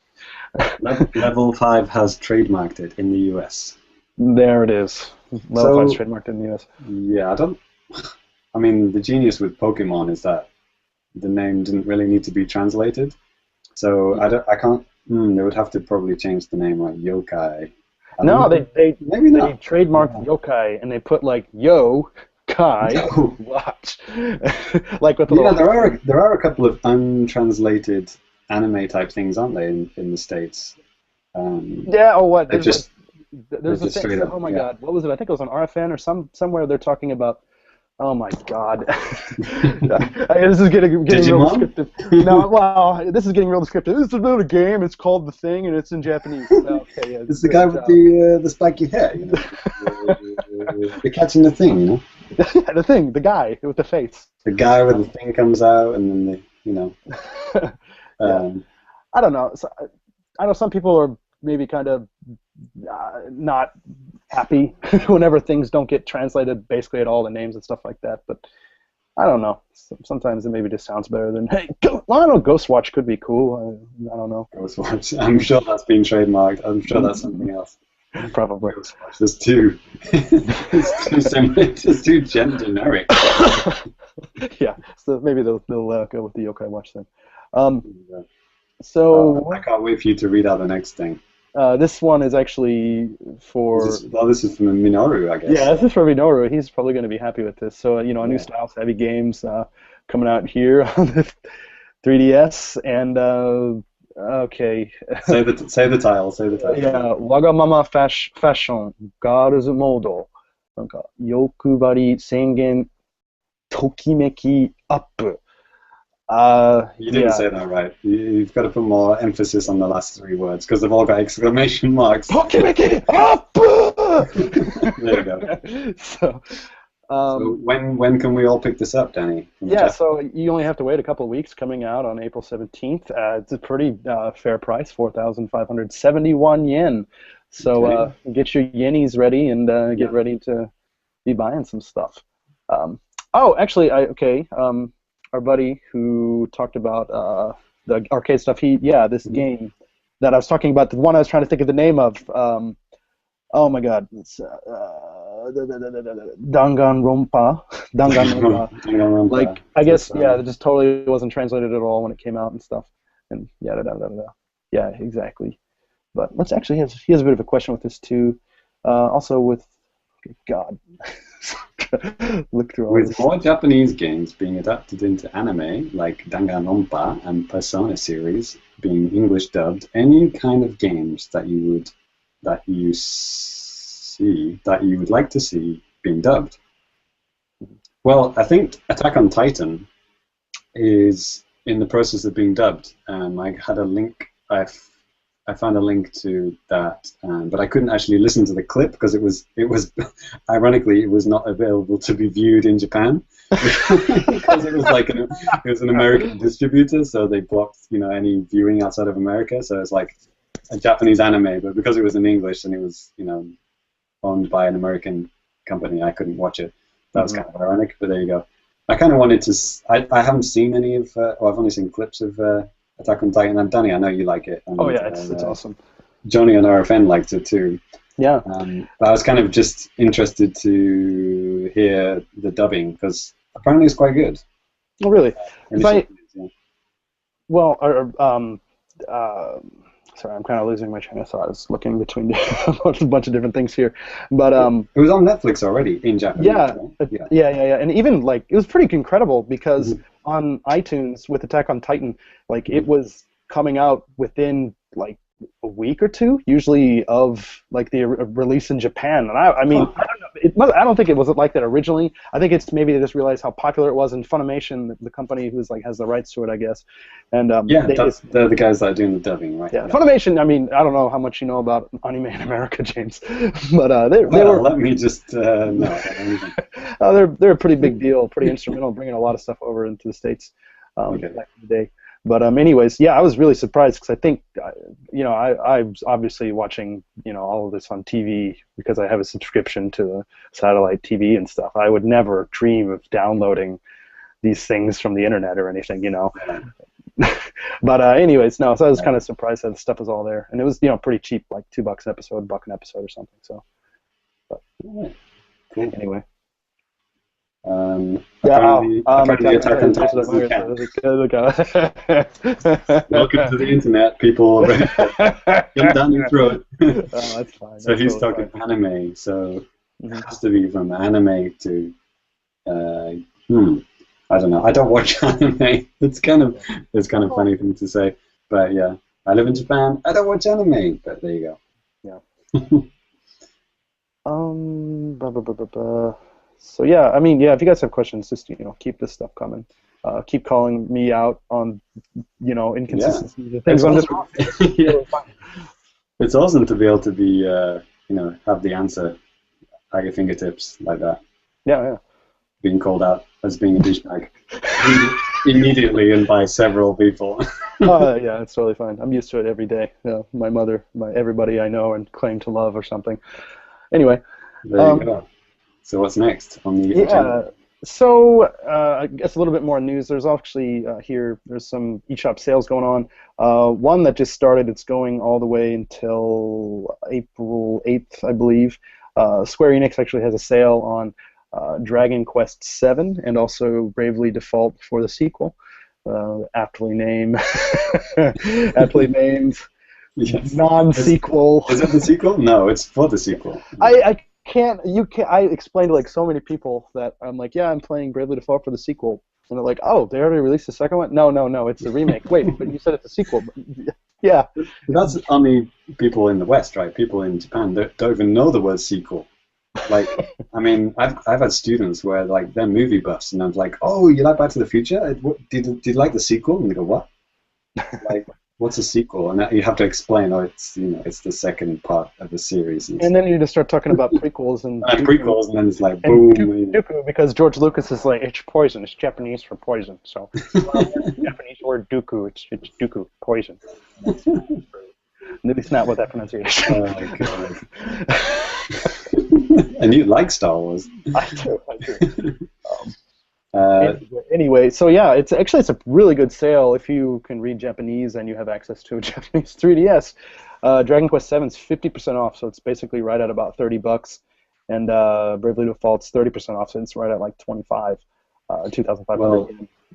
Level 5 has trademarked it in the US. There it is. Level 5's trademarked in the US. Yeah, I mean, the genius with Pokemon is that the name didn't really need to be translated. So I can't. They would have to probably change the name like Yokai. No, they trademarked Yeah. Yokai, and they put like Yo Kai Watch, like with the little. There are a couple of untranslated anime type things, aren't they, in the States? Yeah. Oh, what? There's a thing. straight up, Oh my yeah. God, what was it? I think it was on RFN or somewhere. They're talking about. Oh my God, this is getting real descriptive. No, well, this is getting real descriptive. This is about a game. It's called The Thing, and it's in Japanese. Okay, yeah, It's the guy with the spiky hair. They're catching the thing, The Thing, the guy with the face. The guy with the thing comes out, and then Yeah. I don't know. So, I know some people are maybe kind of not happy whenever things don't get translated basically at all, the names and stuff like that. But I don't know. Sometimes it maybe just sounds better than hey. Well, I don't know. Ghost could be cool. I don't know. Ghostwatch. I'm sure that's been trademarked. I'm sure that's something else. Probably. Ghostwatch. There's two. It's too similar. It's too generic. Yeah. So maybe they'll go with the Yokai Watch then. So I can't wait for you to read out the next thing. this one is actually for. This is from Minoru, I guess. Yeah, this is for Minoru. He's probably going to be happy with this. So a new Styles Heavy games coming out here on the 3DS, and okay. Say the title. Say the title. Yeah, Wagamama Fashion Girls Mode なんか欲張り宣言ときめきアップ。You didn't say that right. You've got to put more emphasis on the last 3 words because they've all got exclamation marks. Tokimeki up! There you go. So when can we all pick this up, Danny? Yeah, so you only have to wait a couple of weeks. Coming out on April 17th. It's a pretty fair price, 4,571 yen. So get your yennies ready and get ready to be buying some stuff. Our buddy who talked about the arcade stuff, this game that I was talking about, the one I was trying to think of the name of, oh my God, it's Danganronpa. Danganronpa. Like, I guess, it just totally wasn't translated at all when it came out and stuff. And yeah, exactly. But let's actually he has a bit of a question with this too. Also with God, look through all With this. more Japanese games being adapted into anime, like Danganronpa and Persona series being English dubbed, any kind of games that you would like to see being dubbed? Well, I think Attack on Titan is in the process of being dubbed. I had a link. I found a link to that, but I couldn't actually listen to the clip because it was ironically it was not available to be viewed in Japan because it was like it was an American distributor, so they blocked any viewing outside of America. So it's like a Japanese anime, but because it was in English and it was owned by an American company, I couldn't watch it. That was kind of ironic, but there you go. I kind of wanted to. I haven't seen any of. I've only seen clips of Attack on Titan. And Danny, I know you like it. And, Oh yeah, it's awesome. Johnny and RFN liked it too. Yeah. But I was kind of just interested to hear the dubbing because apparently it's quite good. Oh really? Well, sorry, I'm kind of losing my train of thought. I was looking between a bunch of different things here, but it was on Netflix already in Japanese. Yeah, right? yeah, and even like it was pretty incredible because on iTunes with Attack on Titan, like it was coming out within like a week or two, usually of like the release in Japan. And I mean, I don't know. I don't think it was like that originally. I think it's maybe they just realized how popular it was, and Funimation, the company who's like has the rights to it, I guess. And they're the guys that are doing the dubbing, right? Yeah, Funimation. I mean, I don't know how much you know about anime in America, James, but let me just no. They're a pretty big deal, pretty instrumental in bringing a lot of stuff over into the States back in the day. But anyways, yeah, I was really surprised because I think, I was obviously watching, all of this on TV because I have a subscription to satellite TV and stuff. I would never dream of downloading these things from the internet or anything, But anyways, no. So I was kind of surprised that the stuff was all there, and it was, pretty cheap, like $2 an episode, $1 an episode or something. So, but cool. Anyway. Apparently Attack on Titan is Welcome to the internet, people. Jump down your throat. That's fine. So he's talking anime, so it has to be from anime to I don't know. I don't watch anime. It's kind of a funny thing to say, but yeah, I live in Japan. I don't watch anime, but there you go. Yeah. So yeah, I mean, if you guys have questions, just keep this stuff coming. Keep calling me out on inconsistencies. The things I'm just. It's awesome to be able to be have the answer at your fingertips like that. Yeah. Being called out as being a douchebag immediately and by several people. Yeah, it's totally fine. I'm used to it every day. My mother, everybody I know and claim to love or something. Anyway. There you go. So what's next on the agenda? So I guess a little bit more news. There's actually there's some eShop sales going on. One that just started. It's going all the way until April 8th, I believe. Square Enix actually has a sale on Dragon Quest VII and also Bravely Default for the sequel. Aptly named. Yes. Non-sequel. Is it the sequel? No, it's for the sequel. I explained to like so many people that I'm like, yeah, I'm playing Bravely Default for the sequel, and they're like, oh, they already released the second one? No, it's the remake. Wait, but you said it's a sequel. Yeah. That's only people in the West, right? People in Japan don't even know the word sequel. Like, I mean, I've had students where like they're movie buffs, and I'm like, oh, you like Back to the Future? Did you like the sequel? And they go, what? Like. What's a sequel? And you have to explain. Oh, it's it's the second part of the series. And then you just start talking about prequels and prequels, and then it's like boom. Dooku, because George Lucas is like, it's poison. It's Japanese for poison. So Japanese word Dooku. It's Dooku, poison. It's not what that pronunciation. Oh my god. And you like Star Wars. I do. Anyway, so yeah, it's a really good sale if you can read Japanese and you have access to a Japanese 3DS. Dragon Quest VII is 50% off, so it's basically right at about $30, and Bravely Default's 30% off, so it's right at like 25, 2,500. Well,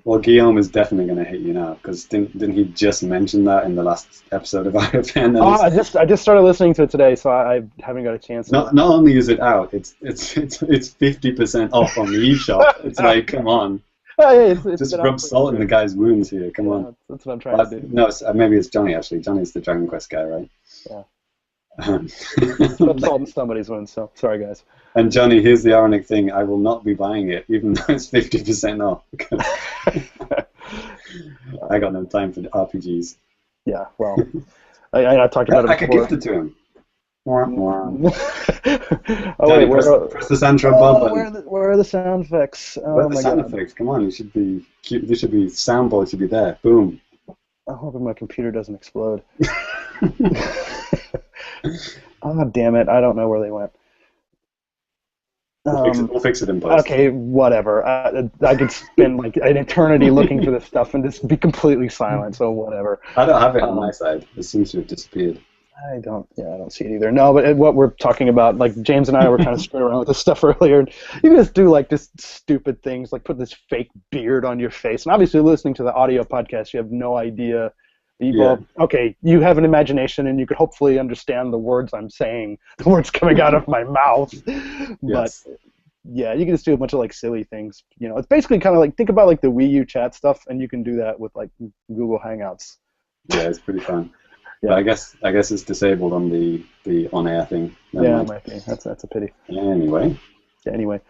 Well, Guillaume is definitely going to hate you now because didn't he just mention that in the last episode of IFN? Oh, I just started listening to it today, so I haven't got a chance. Not only is it out, it's 50% off on the eShop. It's like, come on. Oh, yeah, it's Just been rub out for salt in the guy's wounds here. Come yeah, on. that's what I'm trying to do. No, maybe it's Johnny actually. Johnny's the Dragon Quest guy, right? Yeah. Um, Rub salt in somebody's wounds. So sorry, guys. And Johnny, here's the ironic thing: I will not be buying it, even though it's 50% off. I got no time for the RPGs. Yeah. Well, I talked about it I could before. gift it to him. Oh wait, press the Sandra Bob button. Where are the sound effects? Where Oh are the my sound god! effects? Come on, you should be. There should be soundboard. Should be there. Boom. I'm hoping my computer doesn't explode. Oh damn it! I don't know where they went. We'll fix it in post. Okay, whatever. I could spend like an eternity looking for this stuff and just be completely silent. So whatever. I don't have it on my side. It seems to have disappeared. I don't see it either. No, but what we're talking about, like James and I were kind of screwing around with this stuff earlier. And you can just do like this stupid things, like put this fake beard on your face. And obviously, listening to the audio podcast, you have no idea. Well, okay, you have an imagination, and you could hopefully understand the words I'm saying, the words coming out of my mouth. Yes. But yeah, you can just do a bunch of like silly things. You know, it's basically kind of like think about like the Wii U chat stuff, and you can do that with like Google Hangouts. Yeah, it's pretty fun. Yeah. But I guess it's disabled on the on air thing. Yeah, it might be. That's a pity. Anyway. Yeah, anyway.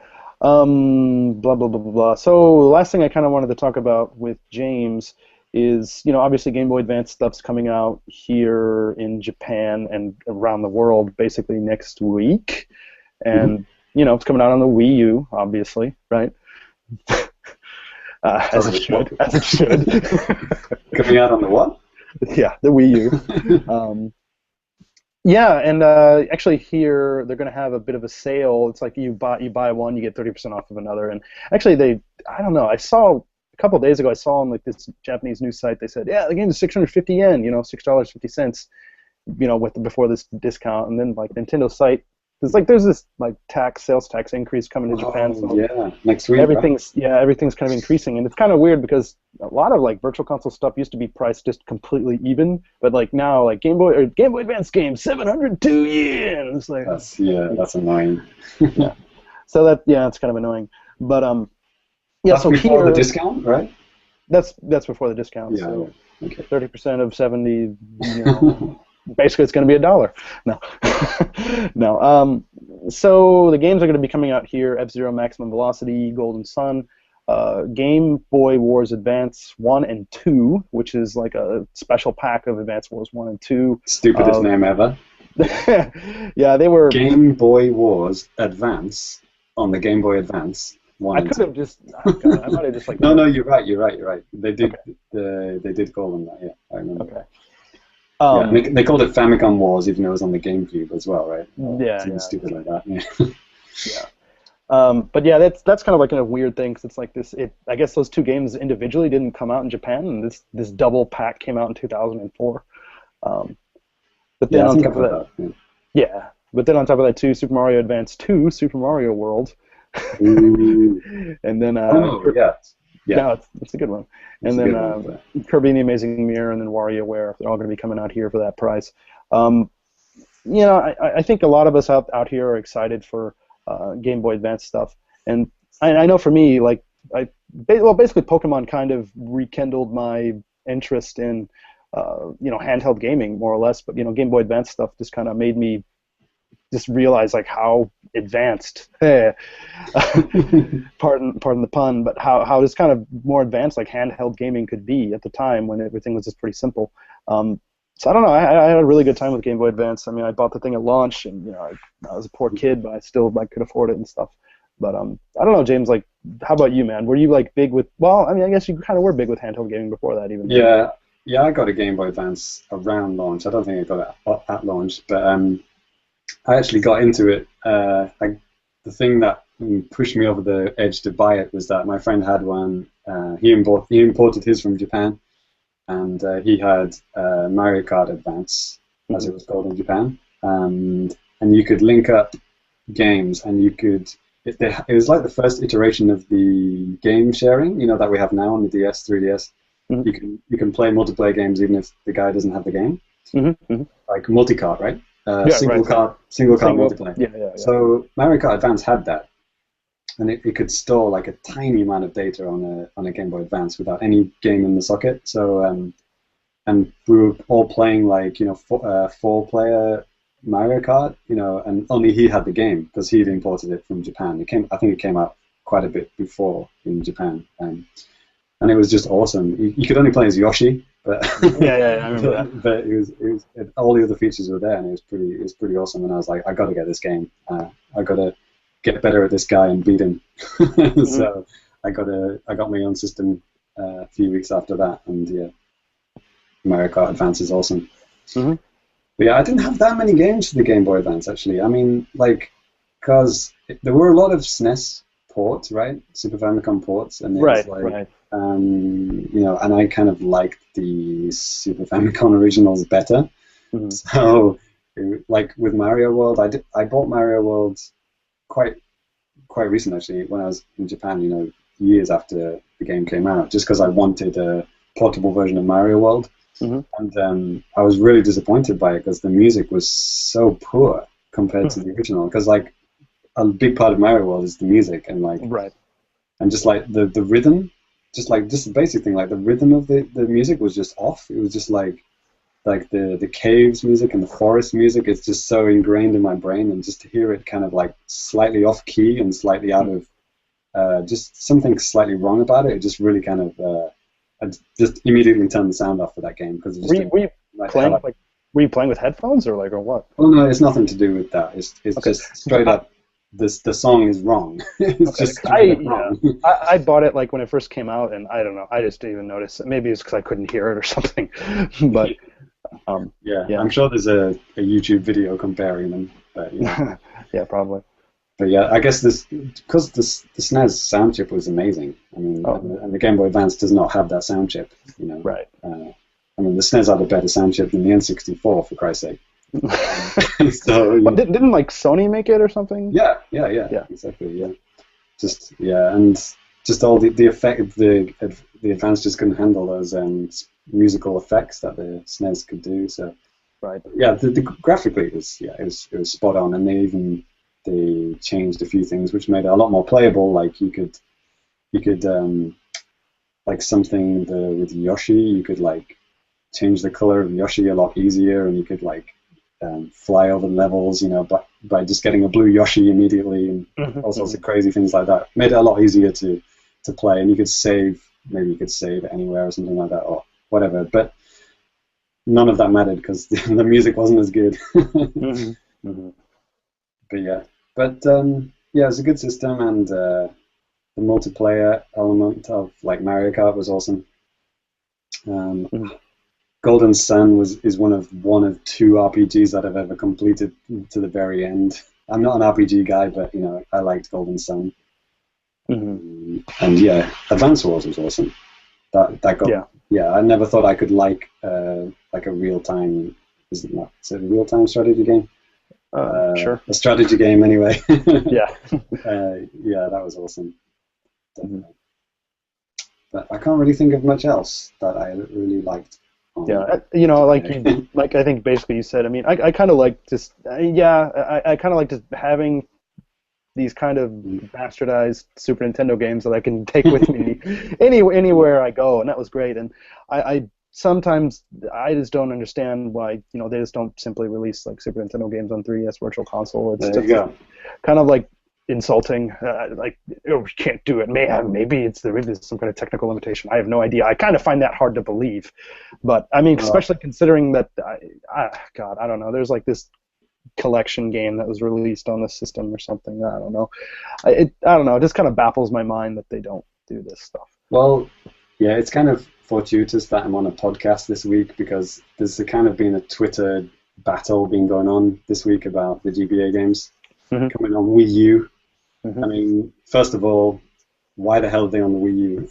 Blah blah blah blah blah. So the last thing I kind of wanted to talk about with James is, you know, obviously Game Boy Advance stuff's coming out here in Japan and around the world basically next week, and you know it's coming out on the Wii U, obviously, right? As it should. As it should. Coming out on the what? Yeah, the Wii U. Yeah, and actually here they're going to have a bit of a sale. It's like you buy one, you get 30% off of another. And actually I don't know, I saw a couple of days ago, I saw on like this Japanese news site, they said, yeah, the game is 650 yen, you know, $6.50, you know, before this discount. And then like Nintendo's site, there's this like sales tax increase coming to Japan. So yeah, next week. Everything's kind of increasing, and it's kind of weird because a lot of like virtual console stuff used to be priced just completely even, but like now like Game Boy Advance games 702 yen. It's like that's annoying. Yeah, so it's kind of annoying, but yeah. That's so before here the discount, right? That's before the discount. Yeah. So Okay. 30% of 70, you know. Basically, it's going to be $1. No, no. So the games are going to be coming out here: F-Zero Maximum Velocity, Golden Sun, Game Boy Wars Advance 1 and 2, which is like a special pack of Advance Wars 1 and 2. Stupidest name ever. Yeah, they were. Game Boy Wars Advance on the Game Boy Advance. I could have just. Oh God, I might have just like. No, you're right. They did. Okay. They did call them that. Yeah, I remember. Okay. They called it Famicom Wars, even though it was on the GameCube as well, right? Yeah. Stupid like that. Yeah. Yeah. But yeah, that's kind of like a weird thing, because it's like this. I guess those two games individually didn't come out in Japan, and this double pack came out in 2004. But then on top of that, But then on top of that too, Super Mario Advance 2, Super Mario World, and then yeah, it's a good one. And then Kirby and the Amazing Mirror, and then WarioWare. They're all going to be coming out here for that price. You know, I think a lot of us out here are excited for Game Boy Advance stuff, and I know for me, like basically Pokemon kind of rekindled my interest in you know, handheld gaming more or less. But you know, Game Boy Advance stuff just kind of made me just realize like how advanced, pardon the pun, but how this kind of more advanced like handheld gaming could be at the time when everything was just pretty simple. So I don't know, I had a really good time with Game Boy Advance. I mean, I bought the thing at launch, and you know, I was a poor kid, but I still like could afford it and stuff. But I don't know, James, like, how about you, man? Were you like big with? Well, I mean, I guess you kind of were big with handheld gaming before that, even. Yeah, I got a Game Boy Advance around launch. I don't think I got it at launch, but I actually got into it. The thing that pushed me over the edge to buy it was that my friend had one. He imported his from Japan, and he had Mario Kart Advance, as it was called in Japan, and you could link up games, and you could it was like the first iteration of the game sharing, that we have now on the DS, 3DS. Mm-hmm. You can play multiplayer games even if the guy doesn't have the game, Mm-hmm. like multi-card, right? Yeah, single right. card multiplayer. Yeah. So Mario Kart Advance had that, and it could store like a tiny amount of data on a Game Boy Advance without any game in the socket. So and we were all playing like four-player Mario Kart, and only he had the game because he'd imported it from Japan. I think it came out quite a bit before in Japan, and it was just awesome. You could only play as Yoshi, but yeah, I remember that. But all the other features were there, and it was pretty awesome. And I was like, I got to get this game. I got to get better at this guy and beat him. So I got my own system a few weeks after that, and yeah, Mario Kart Advance is awesome. Mm-hmm. But yeah, I didn't have that many games for the Game Boy Advance actually. I mean, because there were a lot of SNES ports, right? Super Famicom ports, and it was right. And I kind of liked the Super Famicom originals better. Mm-hmm. So, like with Mario World, I bought Mario World quite recent actually when I was in Japan. Years after the game came out, just because I wanted a portable version of Mario World. Mm-hmm. And I was really disappointed by it because the music was so poor compared to the original. Because like a big part of Mario World is the music and right, and just like the rhythm, just the basic thing, like the rhythm of the music was just off. It was just like the caves music and the forest music. It's just so ingrained in my brain, and just to hear it kind of like slightly off key and slightly out of just something slightly wrong about it. It just really kind of I just immediately turned the sound off for that game because were you playing with headphones or what? Oh no, it's nothing to do with that. It's okay. Just straight up. The song is wrong. It's just wrong. I bought it when it first came out, and I don't know. I just didn't even notice it. Maybe it's because I couldn't hear it or something. But yeah, I'm sure there's a YouTube video comparing them. But, yeah, probably. But yeah, I guess because the SNES sound chip was amazing. I mean, and the Game Boy Advance does not have that sound chip. Right. I mean, the SNES had a better sound chip than the N64, for Christ's sake. So but didn't Sony make it or something? Yeah, exactly. Yeah, and just all the effect, the Advance just couldn't handle those musical effects that the SNES could do. So right. Yeah, the graphically it was spot on, and they changed a few things which made it a lot more playable. Like you could like something with Yoshi, you could change the color of Yoshi a lot easier, and you could fly over levels, by just getting a blue Yoshi immediately, and all sorts of crazy things like that. Made it a lot easier to play, and you could save. Maybe you could save it anywhere or something like that, or whatever. But none of that mattered because the music wasn't as good. But yeah, yeah, it was a good system, and the multiplayer element of Mario Kart was awesome. Golden Sun is one of two RPGs that I've ever completed to the very end. I'm not an RPG guy, but I liked Golden Sun. And yeah, Advance Wars was awesome. That got I never thought I could like a real time. Is it a real time strategy game? Sure. A strategy game anyway. Yeah. Yeah, that was awesome. But I can't really think of much else that I really liked. Yeah, I think basically you said. I mean, I kind of like just I kind of like just having these kind of bastardized Super Nintendo games that I can take with me anywhere I go, and that was great. And I sometimes I just don't understand why they just don't simply release Super Nintendo games on 3DS Virtual Console. It's just kind of insulting. We can't do it. Maybe there's some kind of technical limitation. I have no idea. I kind of find that hard to believe, but I mean, especially considering that God, I don't know. There's this collection game that was released on the system or something. I don't know. I don't know. It just kind of baffles my mind that they don't do this stuff. Well, yeah, it's kind of fortuitous that I'm on a podcast this week because there's kind of been a Twitter battle been going on this week about the GBA games coming on Wii U. I mean, first of all, why the hell are they on the Wii U?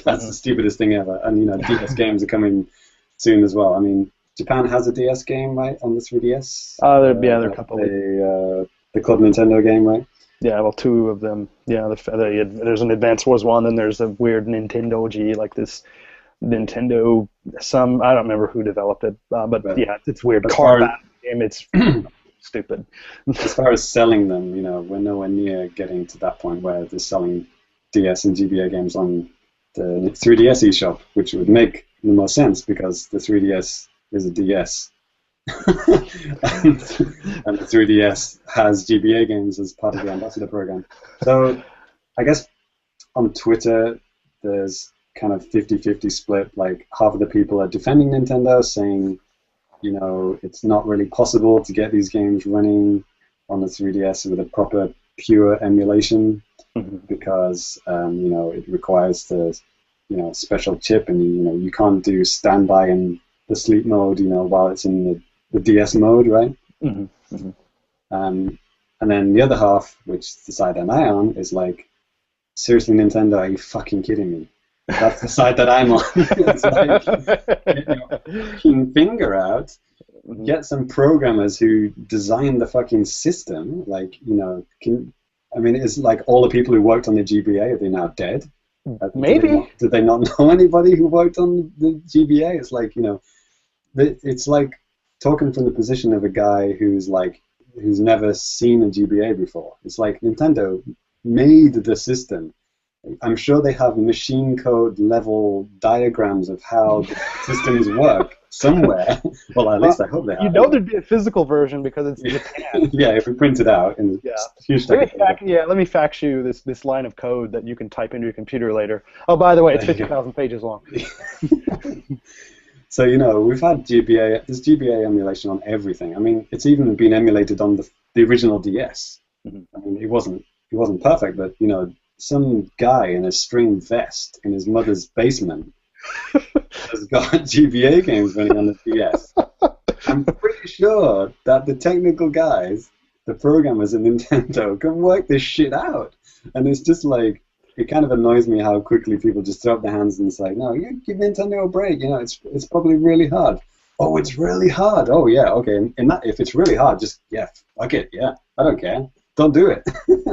That's the stupidest thing ever. And DS games are coming soon as well. I mean, Japan has a DS game, right, on the 3DS. There are a couple. The Club Nintendo game, right? Yeah, well, two of them. Yeah, there's an Advance Wars one, and there's a weird Nintendo G, like this Nintendo. I don't remember who developed it, but But yeah, it's weird as car far battle game. It's stupid. as far as selling them, we're nowhere near getting to that point where they're selling DS and GBA games on the 3DS eShop, which would make the most sense because the 3DS is a DS. and the 3DS has GBA games as part of the ambassador program. So I guess on Twitter there's kind of 50-50 split. Like half of the people are defending Nintendo, saying, it's not really possible to get these games running on the 3DS with a proper pure emulation because it requires the special chip, and you can't do standby and the sleep mode while it's in the DS mode, right? And then the other half, which the side that I'm on, is like, seriously, Nintendo, are you fucking kidding me? That's the side that I'm on. It's like, get your fucking finger out, get some programmers who design the fucking system. Like, it's like all the people who worked on the GBA, are they now dead? Maybe. Did they not know anybody who worked on the GBA? It's like, it's like talking from the position of a guy who's never seen a GBA before. It's like Nintendo made the system. I'm sure they have machine code level diagrams of how the systems work somewhere. Well, at least I hope they have. There'd be a physical version because it's Japan. Yeah, if we print it out in huge let me fax you this line of code that you can type into your computer later. Oh, by the way, it's 50,000 pages long. So, we've had there's GBA emulation on everything. I mean, it's even been emulated on the original DS. I mean, it wasn't perfect, but, some guy in a string vest in his mother's basement has got GBA games running on the DS. I'm pretty sure that the technical guys, the programmers at Nintendo, can work this shit out. And it's just like, it kind of annoys me how quickly people just throw up their hands and say, no, you give Nintendo a break. It's probably really hard. Oh, it's really hard. Oh, yeah, okay. If it's really hard, just, fuck it. Yeah, I don't care. Don't do it.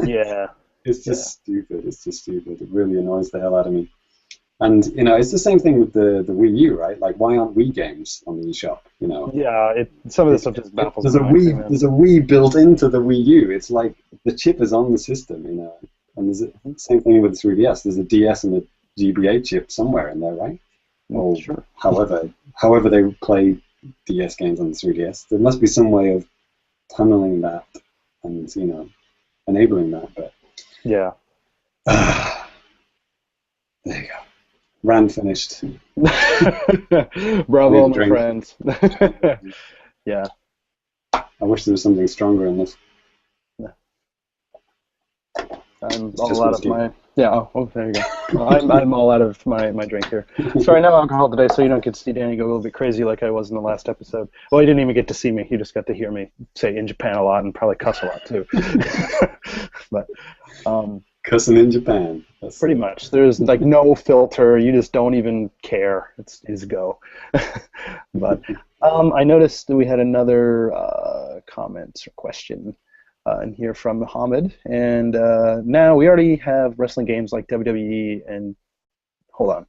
Yeah. It's just stupid. It's just stupid. It really annoys the hell out of me. And, it's the same thing with the Wii U, right? Like, why aren't Wii games on the eShop, Yeah, some of this stuff just baffles me. There's a Wii built into the Wii U. It's like the chip is on the system, And there's the same thing with the 3DS. There's a DS and a GBA chip somewhere in there, right? Well, sure. However they play DS games on the 3DS, there must be some way of tunneling that and, enabling that, but... Yeah. There you go. Rand finished. Bravo, my friends. Yeah. I wish there was something stronger in this. I'm all out of my... Yeah, there you go. I'm all out of my drink here. Sorry, no alcohol today, so you don't get to see Danny go a little bit crazy like I was in the last episode. Well, you didn't even get to see me. You just got to hear me say in Japan a lot and probably cuss a lot, too. But... Cussing in Japan. That's pretty much. There's like no filter. You just don't even care. It's go. But I noticed that we had another comment or question in here from Muhammad. And now we already have wrestling games like WWE and... Hold on.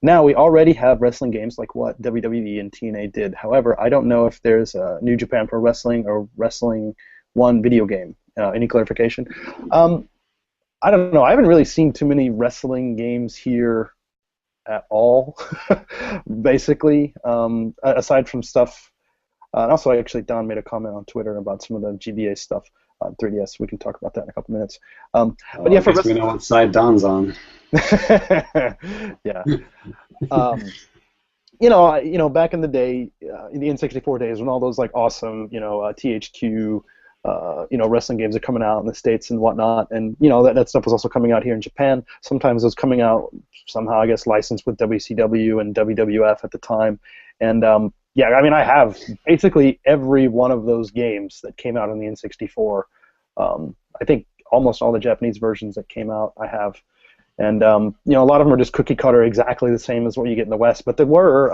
Now we already have wrestling games like what WWE and TNA did. However, I don't know if there's a New Japan Pro Wrestling or Wrestling 1 video game. Any clarification? I don't know. I haven't really seen too many wrestling games here at all, basically, aside from stuff. And also, actually, Don made a comment on Twitter about some of the GBA stuff on 3DS. We can talk about that in a couple minutes. But yeah, we know what side Don's on. Yeah. Back in the day, in the N64 days, when all those like awesome, THQ. Wrestling games are coming out in the States and whatnot, and that stuff was also coming out here in Japan. Sometimes it was coming out somehow, I guess, licensed with WCW and WWF at the time. And I have basically every one of those games that came out on the N64. I think almost all the Japanese versions that came out, I have. And a lot of them are just cookie cutter, exactly the same as what you get in the West. But there were,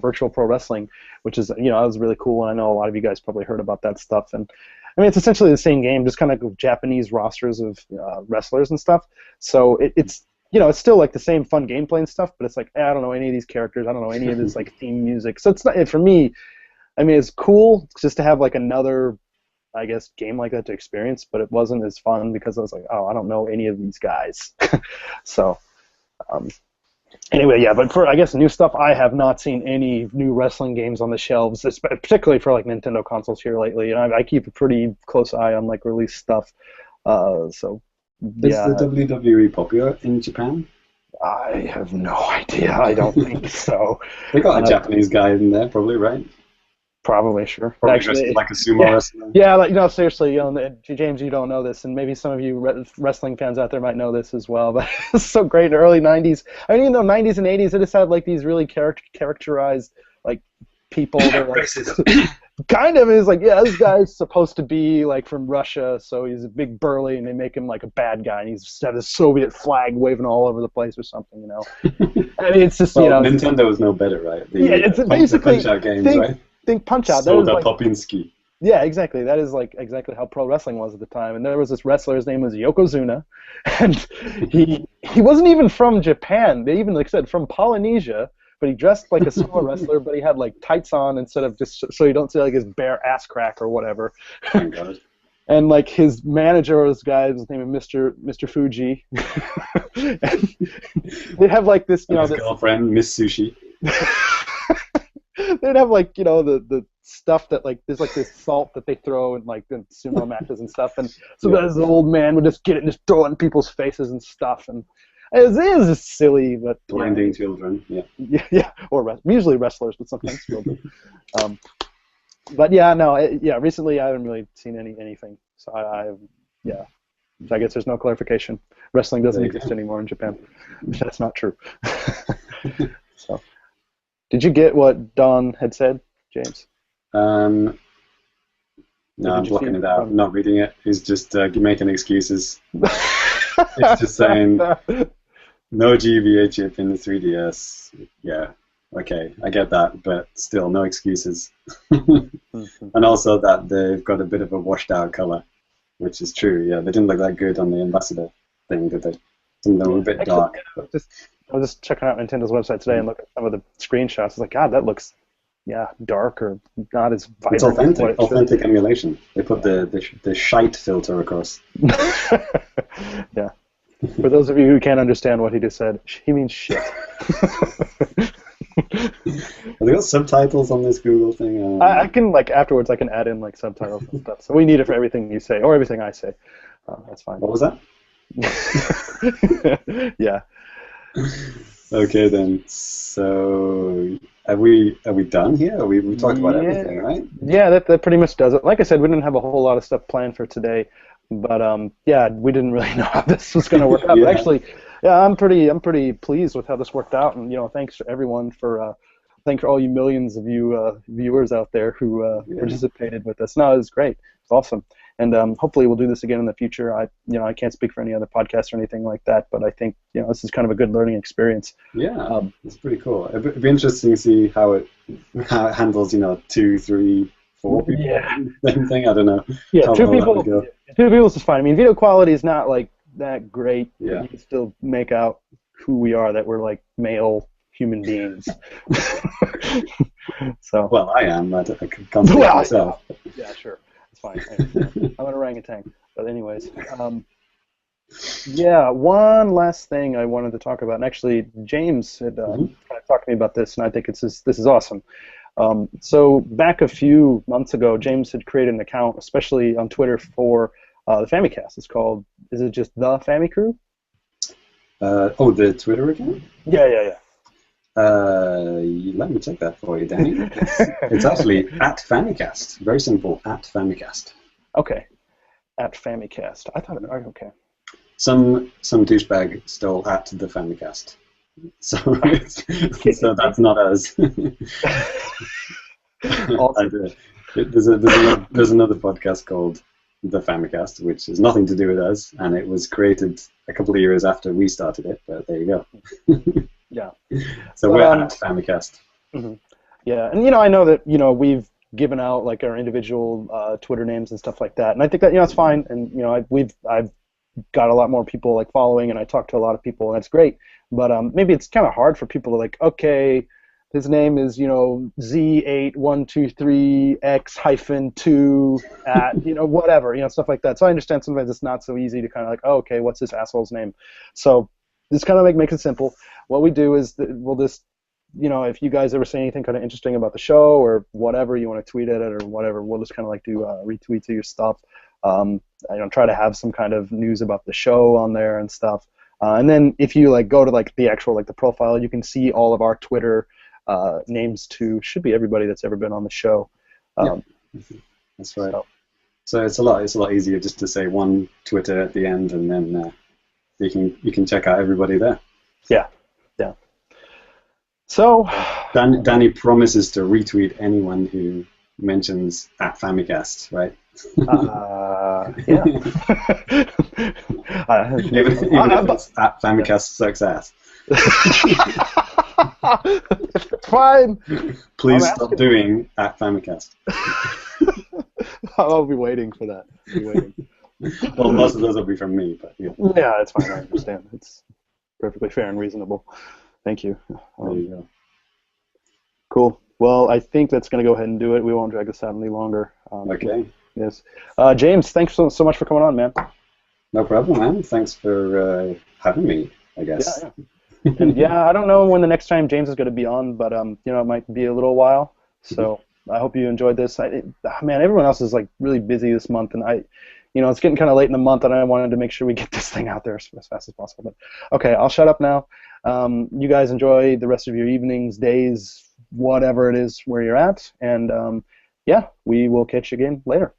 Virtual Pro Wrestling, which is, that was really cool. And I know a lot of you guys probably heard about that stuff. And I mean, it's essentially the same game, just kind of Japanese rosters of wrestlers and stuff. So it's it's still like the same fun gameplay and stuff, but it's like I don't know any of these characters, I don't know any of this like theme music. So it's not for me. I mean, it's cool just to have like another, I guess, game like that to experience, but it wasn't as fun because I was like, oh, I don't know any of these guys. So, anyway, yeah, but for, I guess, new stuff, I have not seen any new wrestling games on the shelves, particularly for like Nintendo consoles here lately, and I keep a pretty close eye on like release stuff. So, Is yeah. the WWE popular in Japan? I have no idea. I don't think so. They got a Japanese guy in there, probably, right? Probably, sure. Probably Actually, like a sumo wrestler. Yeah, like, seriously, James, you don't know this, and maybe some of you wrestling fans out there might know this as well, but it's so great in the early 90s. I mean, even though 90s and 80s, it just had, like, these really characterized, like, people that, like, kind of is like, yeah, this guy's supposed to be, like, from Russia, so he's a big burly, and they make him, like, a bad guy, and he's got a Soviet flag waving all over the place or something, I mean, it's just, Nintendo is no better, right? It's basically... Punch-Out games, right? Think Punch-Out. Soda Popinski. Yeah, exactly. That is like exactly how pro wrestling was at the time. And there was this wrestler. His name was Yokozuna, and he wasn't even from Japan. They even like said from Polynesia, but he dressed like a sumo wrestler. But he had like tights on instead of just so you don't see like his bare ass crack or whatever. Thank God. And like his manager was his name is Mr. Fuji. And they have like this, his girlfriend, Miss Sushi. They'd have like the stuff that like there's like this salt that they throw in like the sumo matches and stuff, and so that the old man would just get it and just throw it in people's faces and stuff, and it was just silly, but blinding children, or usually wrestlers, but sometimes children. But recently I haven't really seen anything, so I guess there's no clarification. Wrestling doesn't exist anymore in Japan. That's not true. So. Did you get what Don had said, James? No, I'm blocking it out. I'm not reading it. He's just making excuses. It's just saying, no GBA chip in the 3DS. Yeah, okay, I get that, but still, no excuses. And also that they've got a bit of a washed out color, which is true. Yeah, they didn't look that good on the Ambassador thing, did they? Some of them were a bit dark. I was just checking out Nintendo's website today and looking at some of the screenshots. I was like, God, that looks, dark or not as vibrant. It's authentic emulation. They put the shite filter across. Yeah. For those of you who can't understand what he just said, he means shit. Have they got subtitles on this Google thing? I can, afterwards, I can add in, subtitles and stuff. So we need it for everything you say, or everything I say. That's fine. What was that? Yeah. Okay then. So are we done here? We talked about everything, right? Yeah, that pretty much does it. Like I said, we didn't have a whole lot of stuff planned for today, but we didn't really know how this was going to work out. But actually, I'm pretty pleased with how this worked out, and thanks to everyone for thanks for all you millions of you viewers out there who participated with us. No, it was great. It's awesome. And hopefully we'll do this again in the future. I can't speak for any other podcasts or anything like that, but I think this is kind of a good learning experience. Yeah, it's pretty cool. It'd be interesting to see how it handles 2, 3, 4 people. Yeah. Same thing. I don't know. Yeah, two people is just fine. I mean, video quality is not that great. Yeah. You can still make out who we are. That we're male human beings. So. Well, I am. I can't see myself. Yeah, sure. Fine. I'm an orangutan. But anyways, one last thing I wanted to talk about, and actually James had kind of talked to me about this, and I think this is awesome. So back a few months ago, James had created an account, especially on Twitter, for the Famicast. It's called, is it just the Fami Crew? The Twitter account? Yeah. Let me check that for you, Danny. It's actually at Famicast. Very simple, at Famicast. Okay, at Famicast. I thought, okay. Some douchebag stole at the Famicast. So, so that's not us. Awesome. There's another podcast called The Famicast, which has nothing to do with us, and it was created a couple of years after we started it, but there you go. Yeah. So we're at Famicast. Mm-hmm. Yeah, and I know that we've given out like our individual Twitter names and stuff like that. And I think that it's fine. And I've got a lot more people like following, and I talk to a lot of people, and that's great. But maybe it's kind of hard for people to like, okay, his name is Z8123X-2 at whatever, stuff like that. So I understand sometimes it's not so easy to kind of like, oh, okay, what's this asshole's name? So this kind of like makes it simple. What we do is we'll just if you guys ever say anything kind of interesting about the show or whatever, you want to tweet at it or whatever, we'll just kind of like do retweets of your stuff. Try to have some kind of news about the show on there and stuff. And then if you like go to like the actual like the profile, you can see all of our Twitter names too. Should be everybody that's ever been on the show. Yeah, that's right. So it's a lot easier just to say one Twitter at the end, and then you can check out everybody there. Yeah. So Danny promises to retweet anyone who mentions at Famicast, right? Yeah. even if it's at Famicast sucks ass. Fine. Please stop doing at Famicast. I'll be waiting for that. Well, most of those will be from me, but yeah. Yeah, it's fine. I understand. It's perfectly fair and reasonable. Thank you. There you go. Cool. Well, I think that's going to go ahead and do it. We won't drag this out any longer. Okay. Yes. James, thanks so much for coming on, man. No problem, man. Thanks for having me, I guess. Yeah. And I don't know when the next time James is going to be on, but it might be a little while. So I hope you enjoyed this. Man, everyone else is like really busy this month, and it's getting kind of late in the month, and I wanted to make sure we get this thing out there as fast as possible. But okay, I'll shut up now. You guys enjoy the rest of your evenings, days, whatever it is where you're at, and we will catch you again later.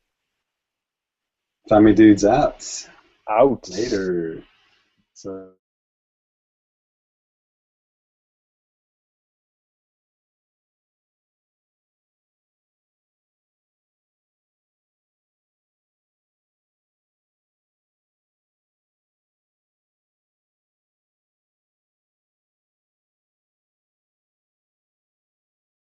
Family Dudes out. Out. Later. So.